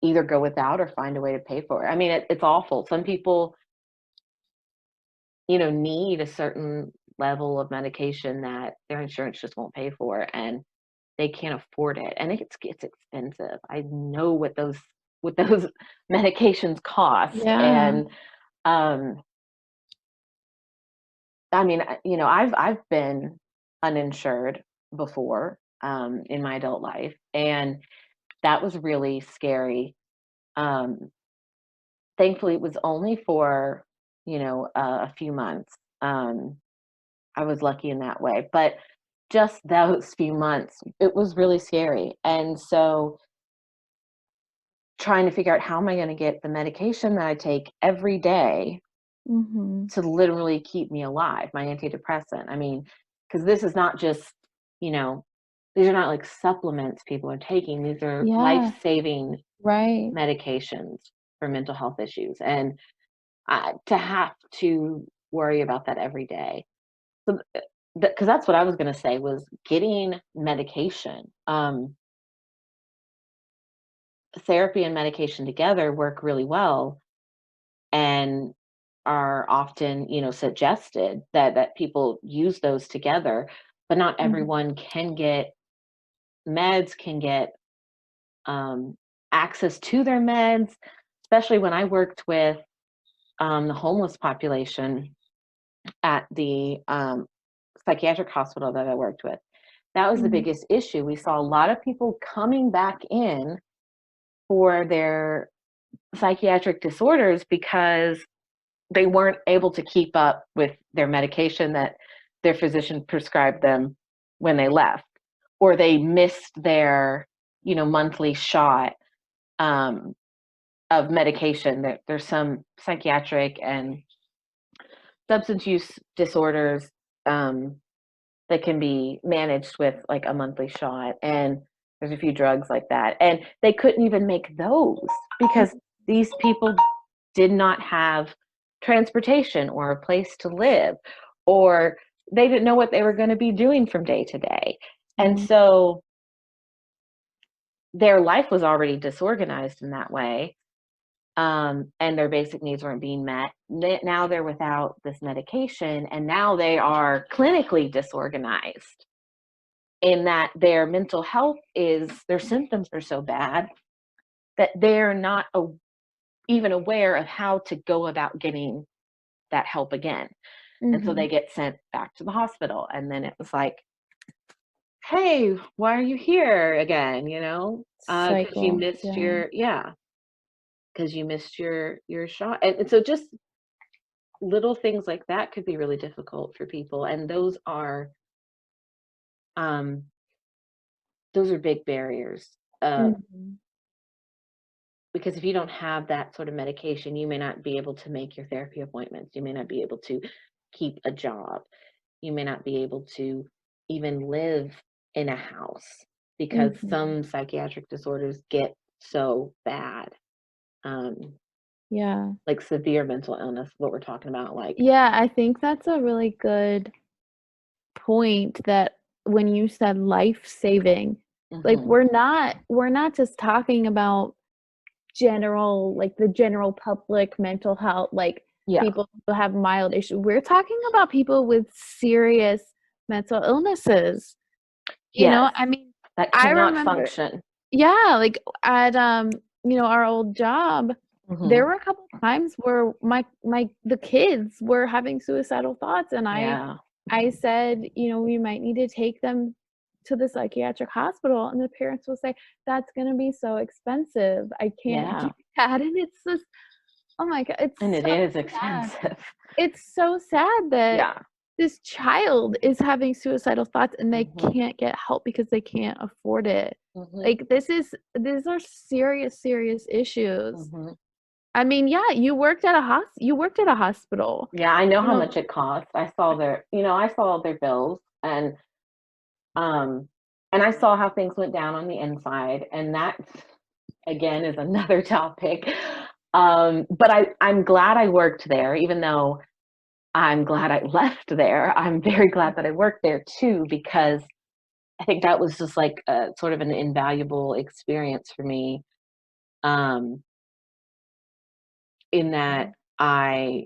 either go without or find a way to pay for it. I mean, it's awful. Some people, need a certain level of medication that their insurance just won't pay for, and they can't afford it, and it's expensive. I know what those medications cost, Yeah. and um, I mean, I've been uninsured before, in my adult life, and that was really scary. Um, Thankfully, it was only for a few months. Um, I was lucky in that way, but just those few months, it was really scary, and so trying to figure out how am I going to get the medication that I take every day Mhm. to literally keep me alive, my antidepressant. I mean, because this is not just, you know, these are not like supplements people are taking. These are Yeah. life-saving Right. medications for mental health issues. And to have to worry about that every day. So, because that's what I was going to say was getting medication. therapy and medication together work really well and are often, suggested that people use those together, but not Mhm. everyone can get meds, can get um, access to their meds, especially when I worked with the homeless population at the psychiatric hospital that I worked with. That was the Mhm. biggest issue. We saw a lot of people coming back in for their psychiatric disorders because they weren't able to keep up with their medication that their physician prescribed them when they left, or they missed their, monthly shot um, of medication. There's some psychiatric and substance use disorders um, that can be managed with like a monthly shot, and there's a few drugs like that, and they couldn't even make those because these people did not have transportation or a place to live, or they didn't know what they were going to be doing from day to day. And Mhm. so their life was already disorganized in that way, and their basic needs weren't being met. Now they're without this medication, and now they are clinically disorganized in that their mental health is, their symptoms are so bad that they're not even aware of how to go about getting that help again. And so Mhm. they get sent back to the hospital. And then it was like, hey, why are you here again? Because you Cycle. missed Yeah. yeah, because you missed your shot. And so just little things like that could be really difficult for people. And um, those are big barriers. Mhm. Because if you don't have that sort of medication, you may not be able to make your therapy appointments. You may not be able to keep a job. You may not be able to even live in a house because Mhm. some psychiatric disorders get so bad, um, Yeah. like severe mental illness, what we're talking about. Like, Yeah, I think that's a really good point that when you said life-saving, like, hmm we're not just talking about general like, the general public mental health, like, yeah, people who have mild issues. We're talking about people with serious mental illnesses, yes, I mean, that I cannot remember function. yeah, like, at, our old job, there hmm were a couple times where the kids were having suicidal thoughts, and Yeah, I said, "We might need to take them to the psychiatric hospital," and the parents will say, "That's gonna be so expensive. I can't do yeah, that," and it's just oh my god, it's and it so is sad. expensive. It's so sad that Yeah. this child is having suicidal thoughts and they hmm can't get help because they can't afford it. hmm Like, these are serious, serious issues. hmm I mean, yeah, you worked at a hospital, Yeah, I know you how know much it costs. I saw their bills, um and I saw how things went down on the inside, and that again is another topic. But I'm glad I worked there, even though I'm glad I left there. I'm very glad that I worked there too, because I think that was just like a sort of an invaluable experience for me. Um, in that I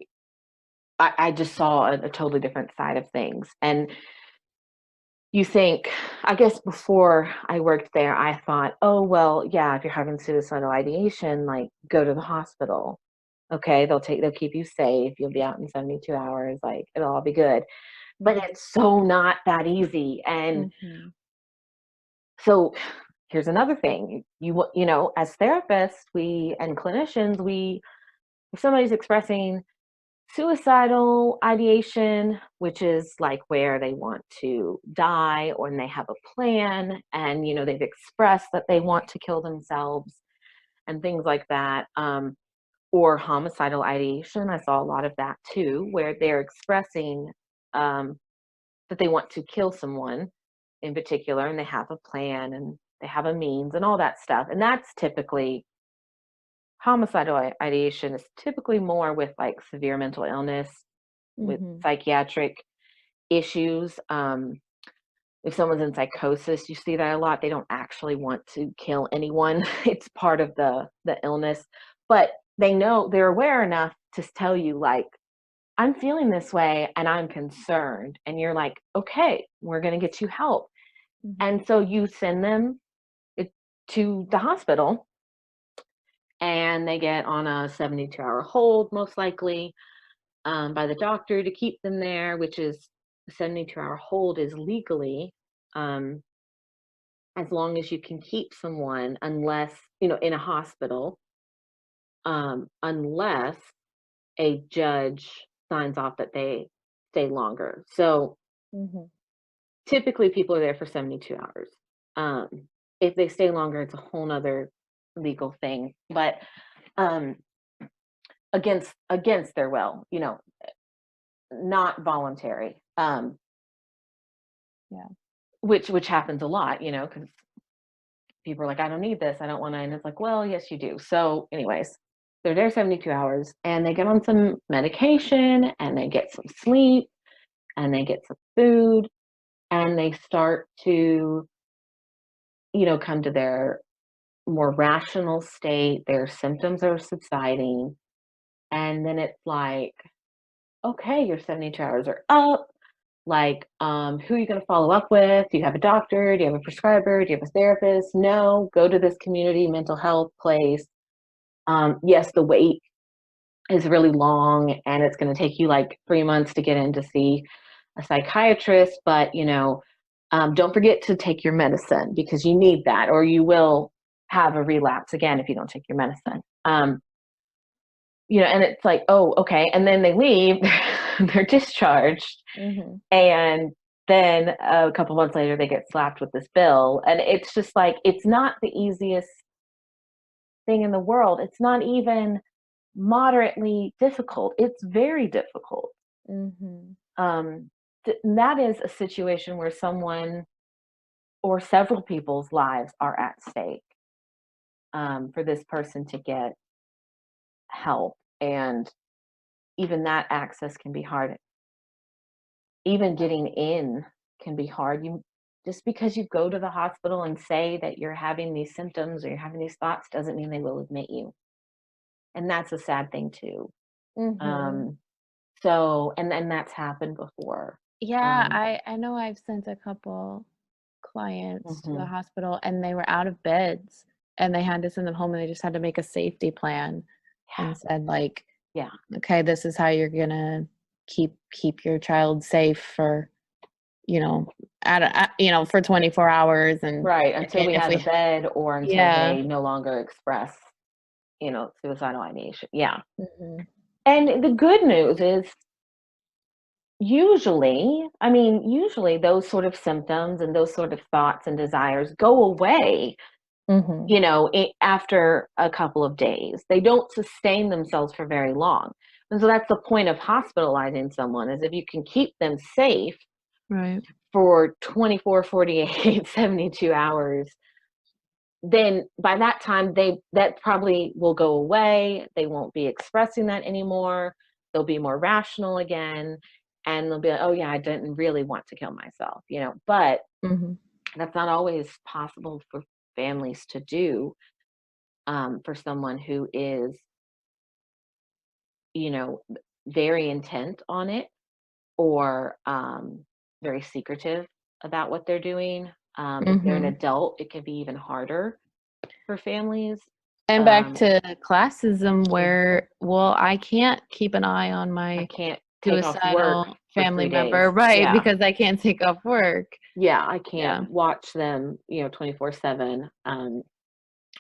just saw a totally different side of things. And you think, I guess before I worked there, I thought, oh, well, yeah, if you're having suicidal ideation, like go to the hospital. Okay, they'll keep you safe. You'll be out in 72 hours. Like it'll all be good. But Mhm, it's so not that easy. And mhm, so here's another thing. As therapists, we and clinicians, if somebody's expressing suicidal ideation, which is like where they want to die or when they have a plan and they've expressed that they want to kill themselves and things like that. Or homicidal ideation. I saw a lot of that too, where they're expressing um, that they want to kill someone in particular and they have a plan and they have a means and all that stuff. And that's typically homicidal ideation is typically more with like severe mental illness, with mhm, psychiatric issues. if someone's in psychosis, you see that a lot. They don't actually want to kill anyone. It's part of the illness, but they're aware enough to tell you, like, I'm feeling this way and I'm concerned. And you're like, okay, we're going to get you help. And so you send them to the hospital and they get on a 72-hour hold, most likely, by the doctor to keep them there, which is a 72-hour hold is legally as long as you can keep someone, unless, in a hospital, unless a judge signs off that they stay longer. So typically people are there for 72 hours. If they stay longer, it's a whole nother legal thing, but against their will, not voluntary. Yeah. Which happens a lot, because people are like, I don't need this, I don't want to, and it's like, well, yes, you do. So anyways, they're there 72 hours and they get on some medication and they get some sleep and they get some food and they start to, come to their more rational state. Their symptoms are subsiding. And then it's like, okay, your 72 hours are up. Like, who are you going to follow up with? Do you have a doctor? Do you have a prescriber? Do you have a therapist? No, go to this community mental health place. Yes, the wait is really long and it's going to take you like 3 months to get in to see a psychiatrist, but don't forget to take your medicine because you need that, or you will have a relapse again if you don't take your medicine. And it's like, oh, okay. And then they leave, they're discharged. And then a couple months later, they get slapped with this bill. And it's just like, it's not the easiest thing in the world. It's not even moderately difficult. It's very difficult. That is a situation where someone or several people's lives are at stake, for this person to get help. And even that access can be hard. Even getting in can be hard. Just because you go to the hospital and say that you're having these symptoms or you're having these thoughts doesn't mean they will admit you. And that's a sad thing too. So, and that's happened before. Yeah, I know I've sent a couple clients to the hospital and they were out of beds and they had to send them home and they just had to make a safety plan and said, like, Yeah. okay, this is how you're gonna keep your child safe for, for 24 hours. And Right, until we if have a bed or until yeah. they no longer express, suicidal ideation. Yeah. Mhm. And the good news is usually those sort of symptoms and those sort of thoughts and desires go away, after a couple of days. They don't sustain themselves for very long. And so that's the point of hospitalizing someone, is if you can keep them safe Right. for 24, 48, 72 hours, then by that time that probably will go away. They won't be expressing that anymore. They'll be more rational again. And they'll be like, oh yeah, I didn't really want to kill myself, but that's not always possible for families to do, for someone who is, very intent on it, or very secretive about what they're doing. If they're an adult, it can be even harder for families. And back to classism where, well, I can't keep an eye on I my can't take off work suicidal for family 3 days. member, right? Yeah. Because I can't take off work. Yeah, I can't Yeah. watch them, 24/7. I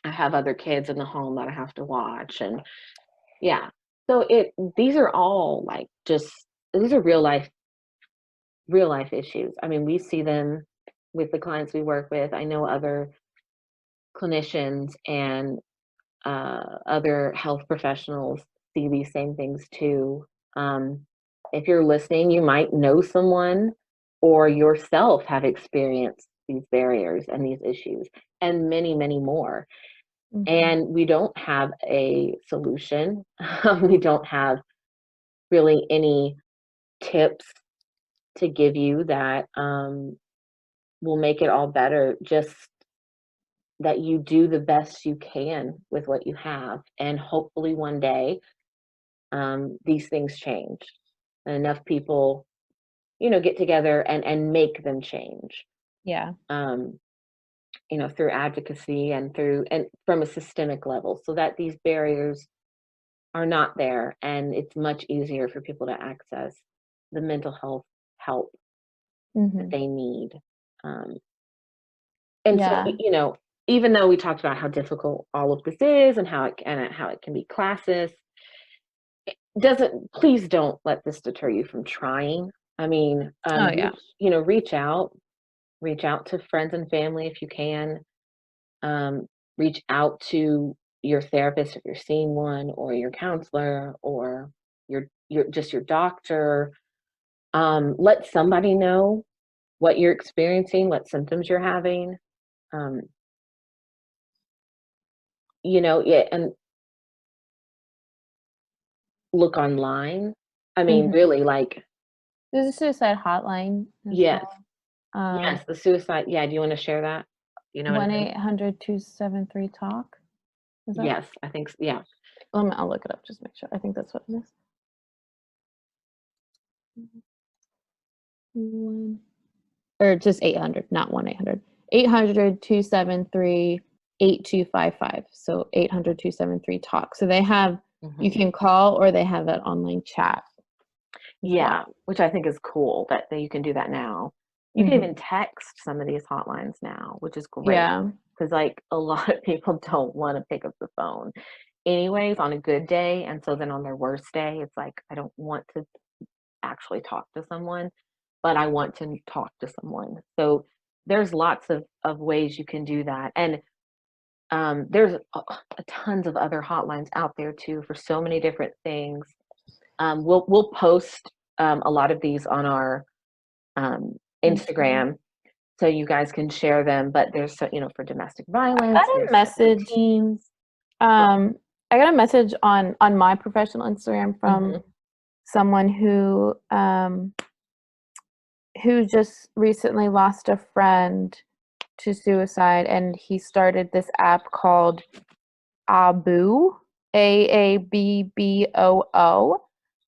have other kids in the home that I have to watch, and yeah. So these are all like these are real life issues. I mean, we see them with the clients we work with. I know other clinicians and other health professionals see these same things too. If you're listening, you might know someone or yourself have experienced these barriers and these issues, and many, many more. And we don't have a solution. We don't have really any tips to give you that will make it all better. Just that you do the best you can with what you have, and hopefully one day these things change and enough people, get together and make them change. Yeah. Um, through advocacy and from a systemic level, so that these barriers are not there, and it's much easier for people to access the mental health help that Mhm. they need. Um, and so, Yeah. even though we talked about how difficult all of this is and how it can be classist, doesn't please don't let this deter you from trying. I mean, Oh, yeah. reach out to friends and family if you can. Um, Reach out to your therapist if you're seeing one, or your counselor, or your doctor. Let somebody know what you're experiencing, what symptoms you're having. Um, yeah, and look online. I mean, Mhm. really, like, There's a suicide hotline as yes, well. yes, the suicide. Yeah, do you want to share that? You know what it is? 1-800-273-TALK. Is that? Yes, I think yeah. I'll look it up just to make sure. I think that's what it is. One or just 800, not 1-800. 800-273-8255. So 800-273-TALK. So they have, you Mhm. can call or they have an online chat as well. Yeah, which I think is cool that you can do that now. You can Mhm. even text some of these hotlines now, which is great Yeah. because, like, a lot of people don't want to pick up the phone anyways on a good day, and so then on their worst day, it's like, I don't want to actually talk to someone, but I want to talk to someone. So there's lots of ways you can do that, and there's tons of other hotlines out there too for so many different things. We'll post a lot of these on our Instagram. Instagram, so you guys can share them. But there's for domestic I got violence, a there's stuff for message. teens. Um, I got a message on my professional Instagram from Mhm. someone who just recently lost a friend to suicide, and he started this app called Aaboo, AABBOO,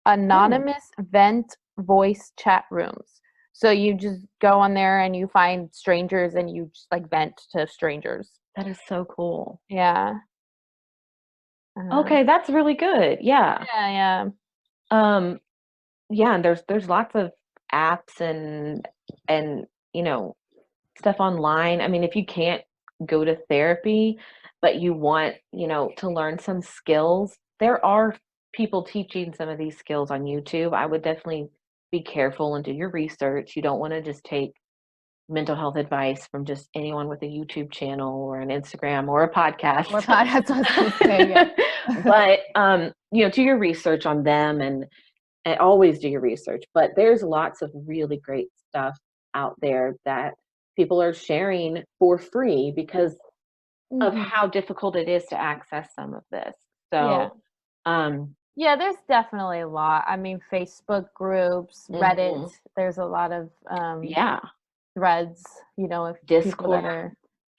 Hmm. anonymous vent voice chat rooms. So you just go on there and you find strangers and you just like vent to strangers. That is so cool. Yeah. Uh, Okay, that's really good. Yeah. yeah, yeah. Um, yeah, and there's lots of apps and stuff online. I mean, if you can't go to therapy, but you want, to learn some skills, there are people teaching some of these skills on YouTube. I would definitely be careful and do your research. You don't want to just take mental health advice from just anyone with a YouTube channel or an Instagram or a Or podcast. pod, that's what I was gonna say, yeah. But do your research on them, and always do your research. But there's lots of really great stuff out there that people are sharing for free because of Mhm. how difficult it is to access some of this. Yeah. So, um, Yeah, there's definitely a lot. I mean, Facebook groups, Reddit, mhm, there's a lot of yeah, threads, if people Discord that are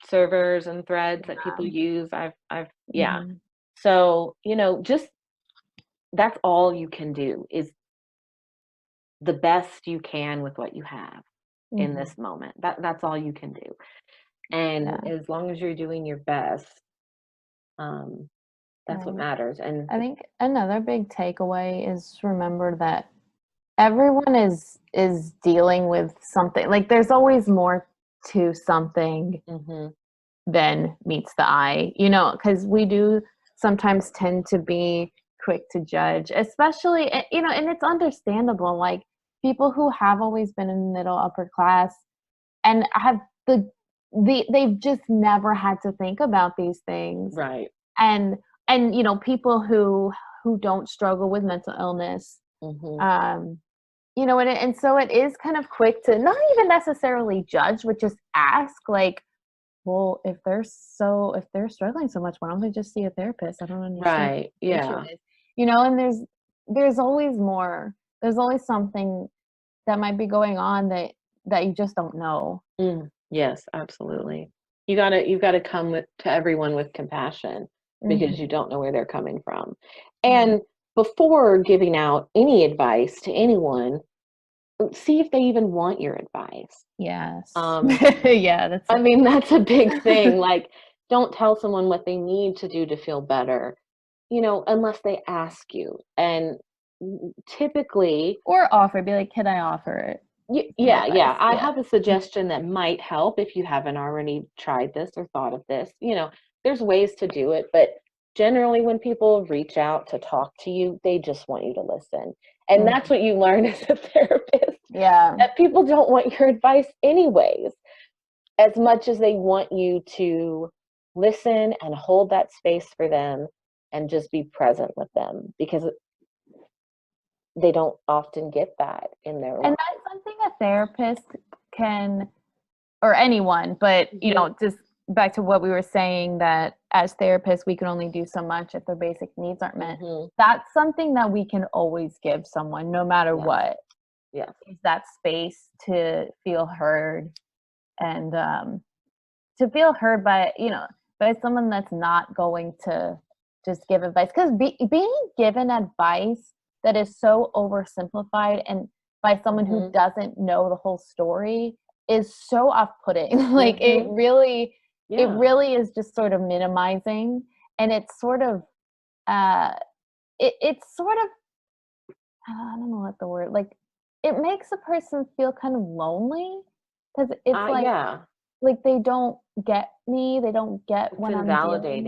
servers and threads that people use. Yeah. mhm, So, just that's all you can do is the best you can with what you have in mhm, this moment. That's all you can do. And yeah, as long as you're doing your best, um, that's what right. matters. And I think another big takeaway is remember that everyone is dealing with something. Like there's always more to something mhm, than meets the eye, because we do sometimes tend to be quick to judge, especially, and it's understandable. Like people who have always been in middle upper class and have they've just never had to think about these things, right. and people who don't struggle with mental illness, Mhm, um and so it is kind of quick to not even necessarily judge, but just ask, like, well, if they're struggling so much, why don't they just see a therapist? I don't understand right. what the issue Yeah. is. And there's always more. There's always something that might be going on that you just don't know. Mm. Yes, absolutely. You've gotta come to everyone with compassion because you Mhm. don't know where they're coming from. Yeah. And before giving out any advice to anyone, see if they even want your advice. Yes. Um, Yeah, that's I mean, that's a big thing. Like, don't tell someone what they need to do to feel better, unless they ask you. And typically, or offer, be like, "Can I offer some Yeah, advice?" yeah. I Yeah. have a suggestion that might help if you haven't already tried this or thought of this. There's ways to do it, but generally, when people reach out to talk to you, they just want you to listen. And that's Mhm. what you learn as a therapist, Yeah. that people don't want your advice anyways, as much as they want you to listen and hold that space for them and just be present with them because they don't often get that in their And life. that's something a therapist can, or anyone, but, Mhm, just back to what we were saying, that as therapists, we can only do so much if their basic needs aren't met. mhm. That's something that we can always give someone, no matter Yes, what, yes. is that space to feel heard, and to feel heard by someone that's not going to just give advice, because being given advice that is so oversimplified and by someone who Mhm, doesn't know the whole story is so off-putting. Like, it mhm. really it Yeah. really is just sort of minimizing, and it's sort of uh it's sort of, I don't know what the word, like, it makes a person feel kind of lonely, because it's Yeah. like they don't get me, they don't get It's what I'm dealing invalidating.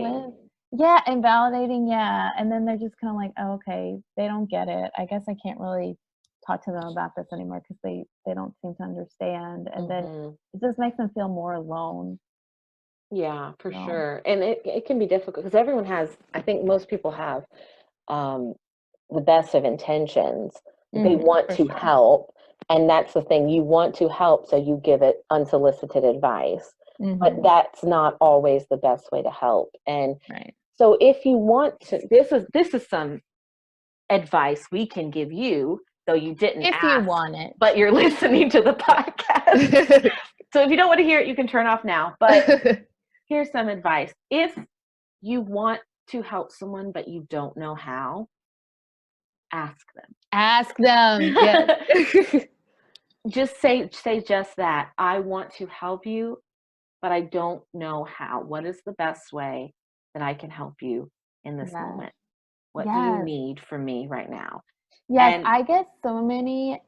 with. Yeah, invalidating, yeah, and then they're just kinda like, "Oh, okay, they don't get it. I guess I can't really talk to them about this anymore because they don't seem to understand," and then Mhm. it just makes them feel more alone, Yeah, for so. sure. And it can be difficult because everyone has, I think most people have um, the best of intentions. They Mhm, want for to sure. help. And that's the thing. You want to help, so you give it unsolicited advice. But Mhm, that's not always the best way to help. And right. so if you want to, this is some advice we can give you, though you didn't If you ask, want but you're listening to the podcast. it. So if you don't want to hear it, you can turn off now. But here's some advice. If you want to help someone, but you don't know how, ask Ask them, yes. them. Just say just that. I want to help you, but I don't know how. What is the best way that I can help you in this Yes, moment? What do you yes. need from me right now? Yes, And I get so many,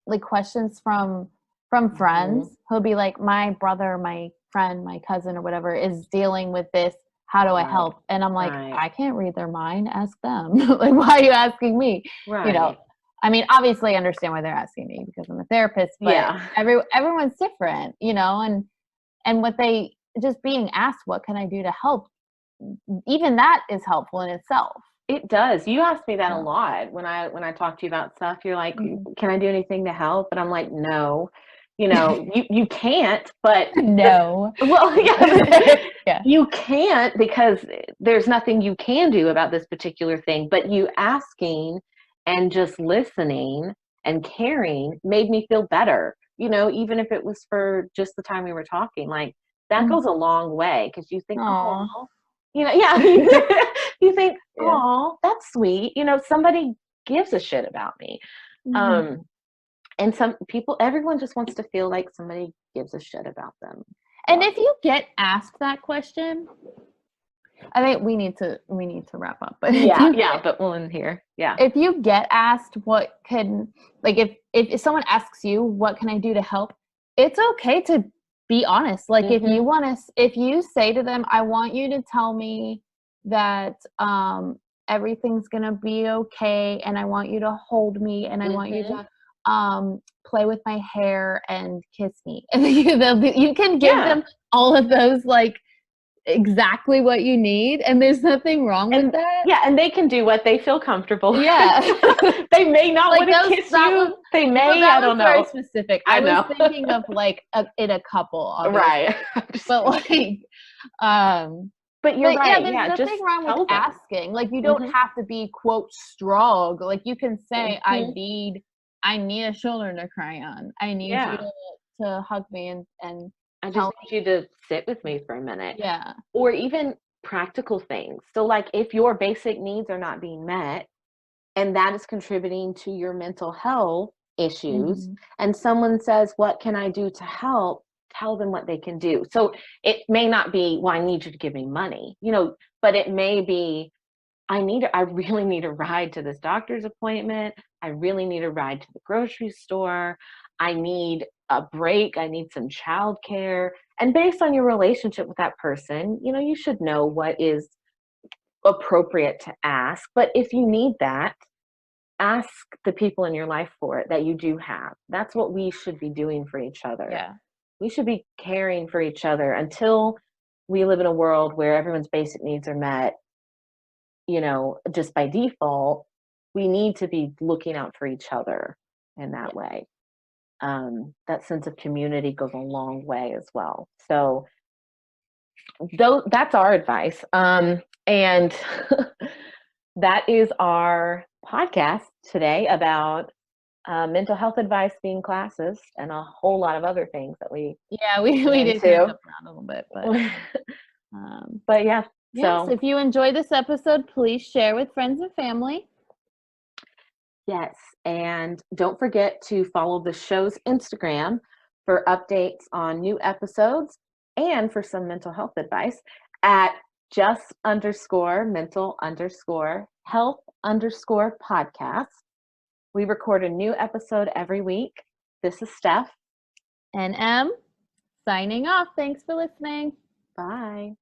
like, questions from mhm, friends who'll be like, "My brother, my friend, my cousin, or whatever is dealing with this. How do I right, help?" And I'm like, right, "I can't read their mind. Ask them." Like, "Why are you asking me?" You know? right. I mean, obviously, I understand why they're asking me because I'm a therapist, but Yeah. everyone's different, and what they just being asked, "What can I do to help?" Even that is helpful in itself, It does. You ask me that you a know? lot when I talk to you about stuff. You're like, Mhm. "Can I do anything to help?" And I'm like, "No." You can't, but No. well, yeah, but Yeah. you can't because there's nothing you can do about this particular thing. But you asking and just listening and caring made me feel better. Even if it was for just the time we were talking, like that Mhm. goes a long way because you think, Aw. oh, yeah, you think, Yeah. oh, that's sweet. Somebody gives a shit about me. Mhm. Um, and some people, everyone just wants to feel like somebody gives a shit about them. And So if you get asked that question, I think we need to wrap up, but yeah, yeah, but we'll end here. Yeah. if you get asked what can, like, if someone asks you, "What can I do to help?" It's okay to be honest. Like, Mhm. if you say to them, "I want you to tell me that, everything's gonna be okay, and I want you to hold me, and I want you Mhm. to, play with my hair and kiss me." And you can give Yeah. them all of those, like, exactly what you need, and there's nothing wrong with And that. yeah, and they can do what they feel comfortable. Yeah. They may not Like, want to those kiss that was you. They well, may, that I was don't very know. specific. I I was know. thinking of, like, in a couple, Right. obviously, I'm just but, kidding. like, um But you're but, yeah, right. there's Yeah, nothing just wrong with tell them. asking. Like, you don't Mhm. have to be, quote, "strong." Like, you can say, Mhm. I need a shoulder to cry on. I need you Yeah. to" to hug me and I just tell need you to sit with me for a minute. me. Yeah. Or even practical things. So, like, if your basic needs are not being met and that is contributing to your mental health issues, Mm-hmm. and someone says, "What can I do to help?" Tell them what they can do. So, it may not be, "Well, I need you to give me money," but it may be, I really need a ride to this doctor's appointment. I really need a ride to the grocery store. I need a break. I need some childcare. And based on your relationship with that person, you should know what is appropriate to ask. But if you need that, ask the people in your life for it that you do have. That's what we should be doing for each other. Yeah. We should be caring for each other until we live in a world where everyone's basic needs are met, just by default. We need to be looking out for each other in that way. That sense of community goes a long way as well. So that's our advice. And that is our podcast today about mental health advice being classist and a whole lot of other things that we Yeah, we get did kind of into. jump around a little bit, but But yeah, yes, so if you enjoyed this episode, please share with friends and family. yes, and don't forget to follow the show's Instagram for updates on new episodes and for some mental health advice at just_mental_health_podcast. We record a new episode every week. This is Steph. And Em, signing off. Thanks for listening. Bye.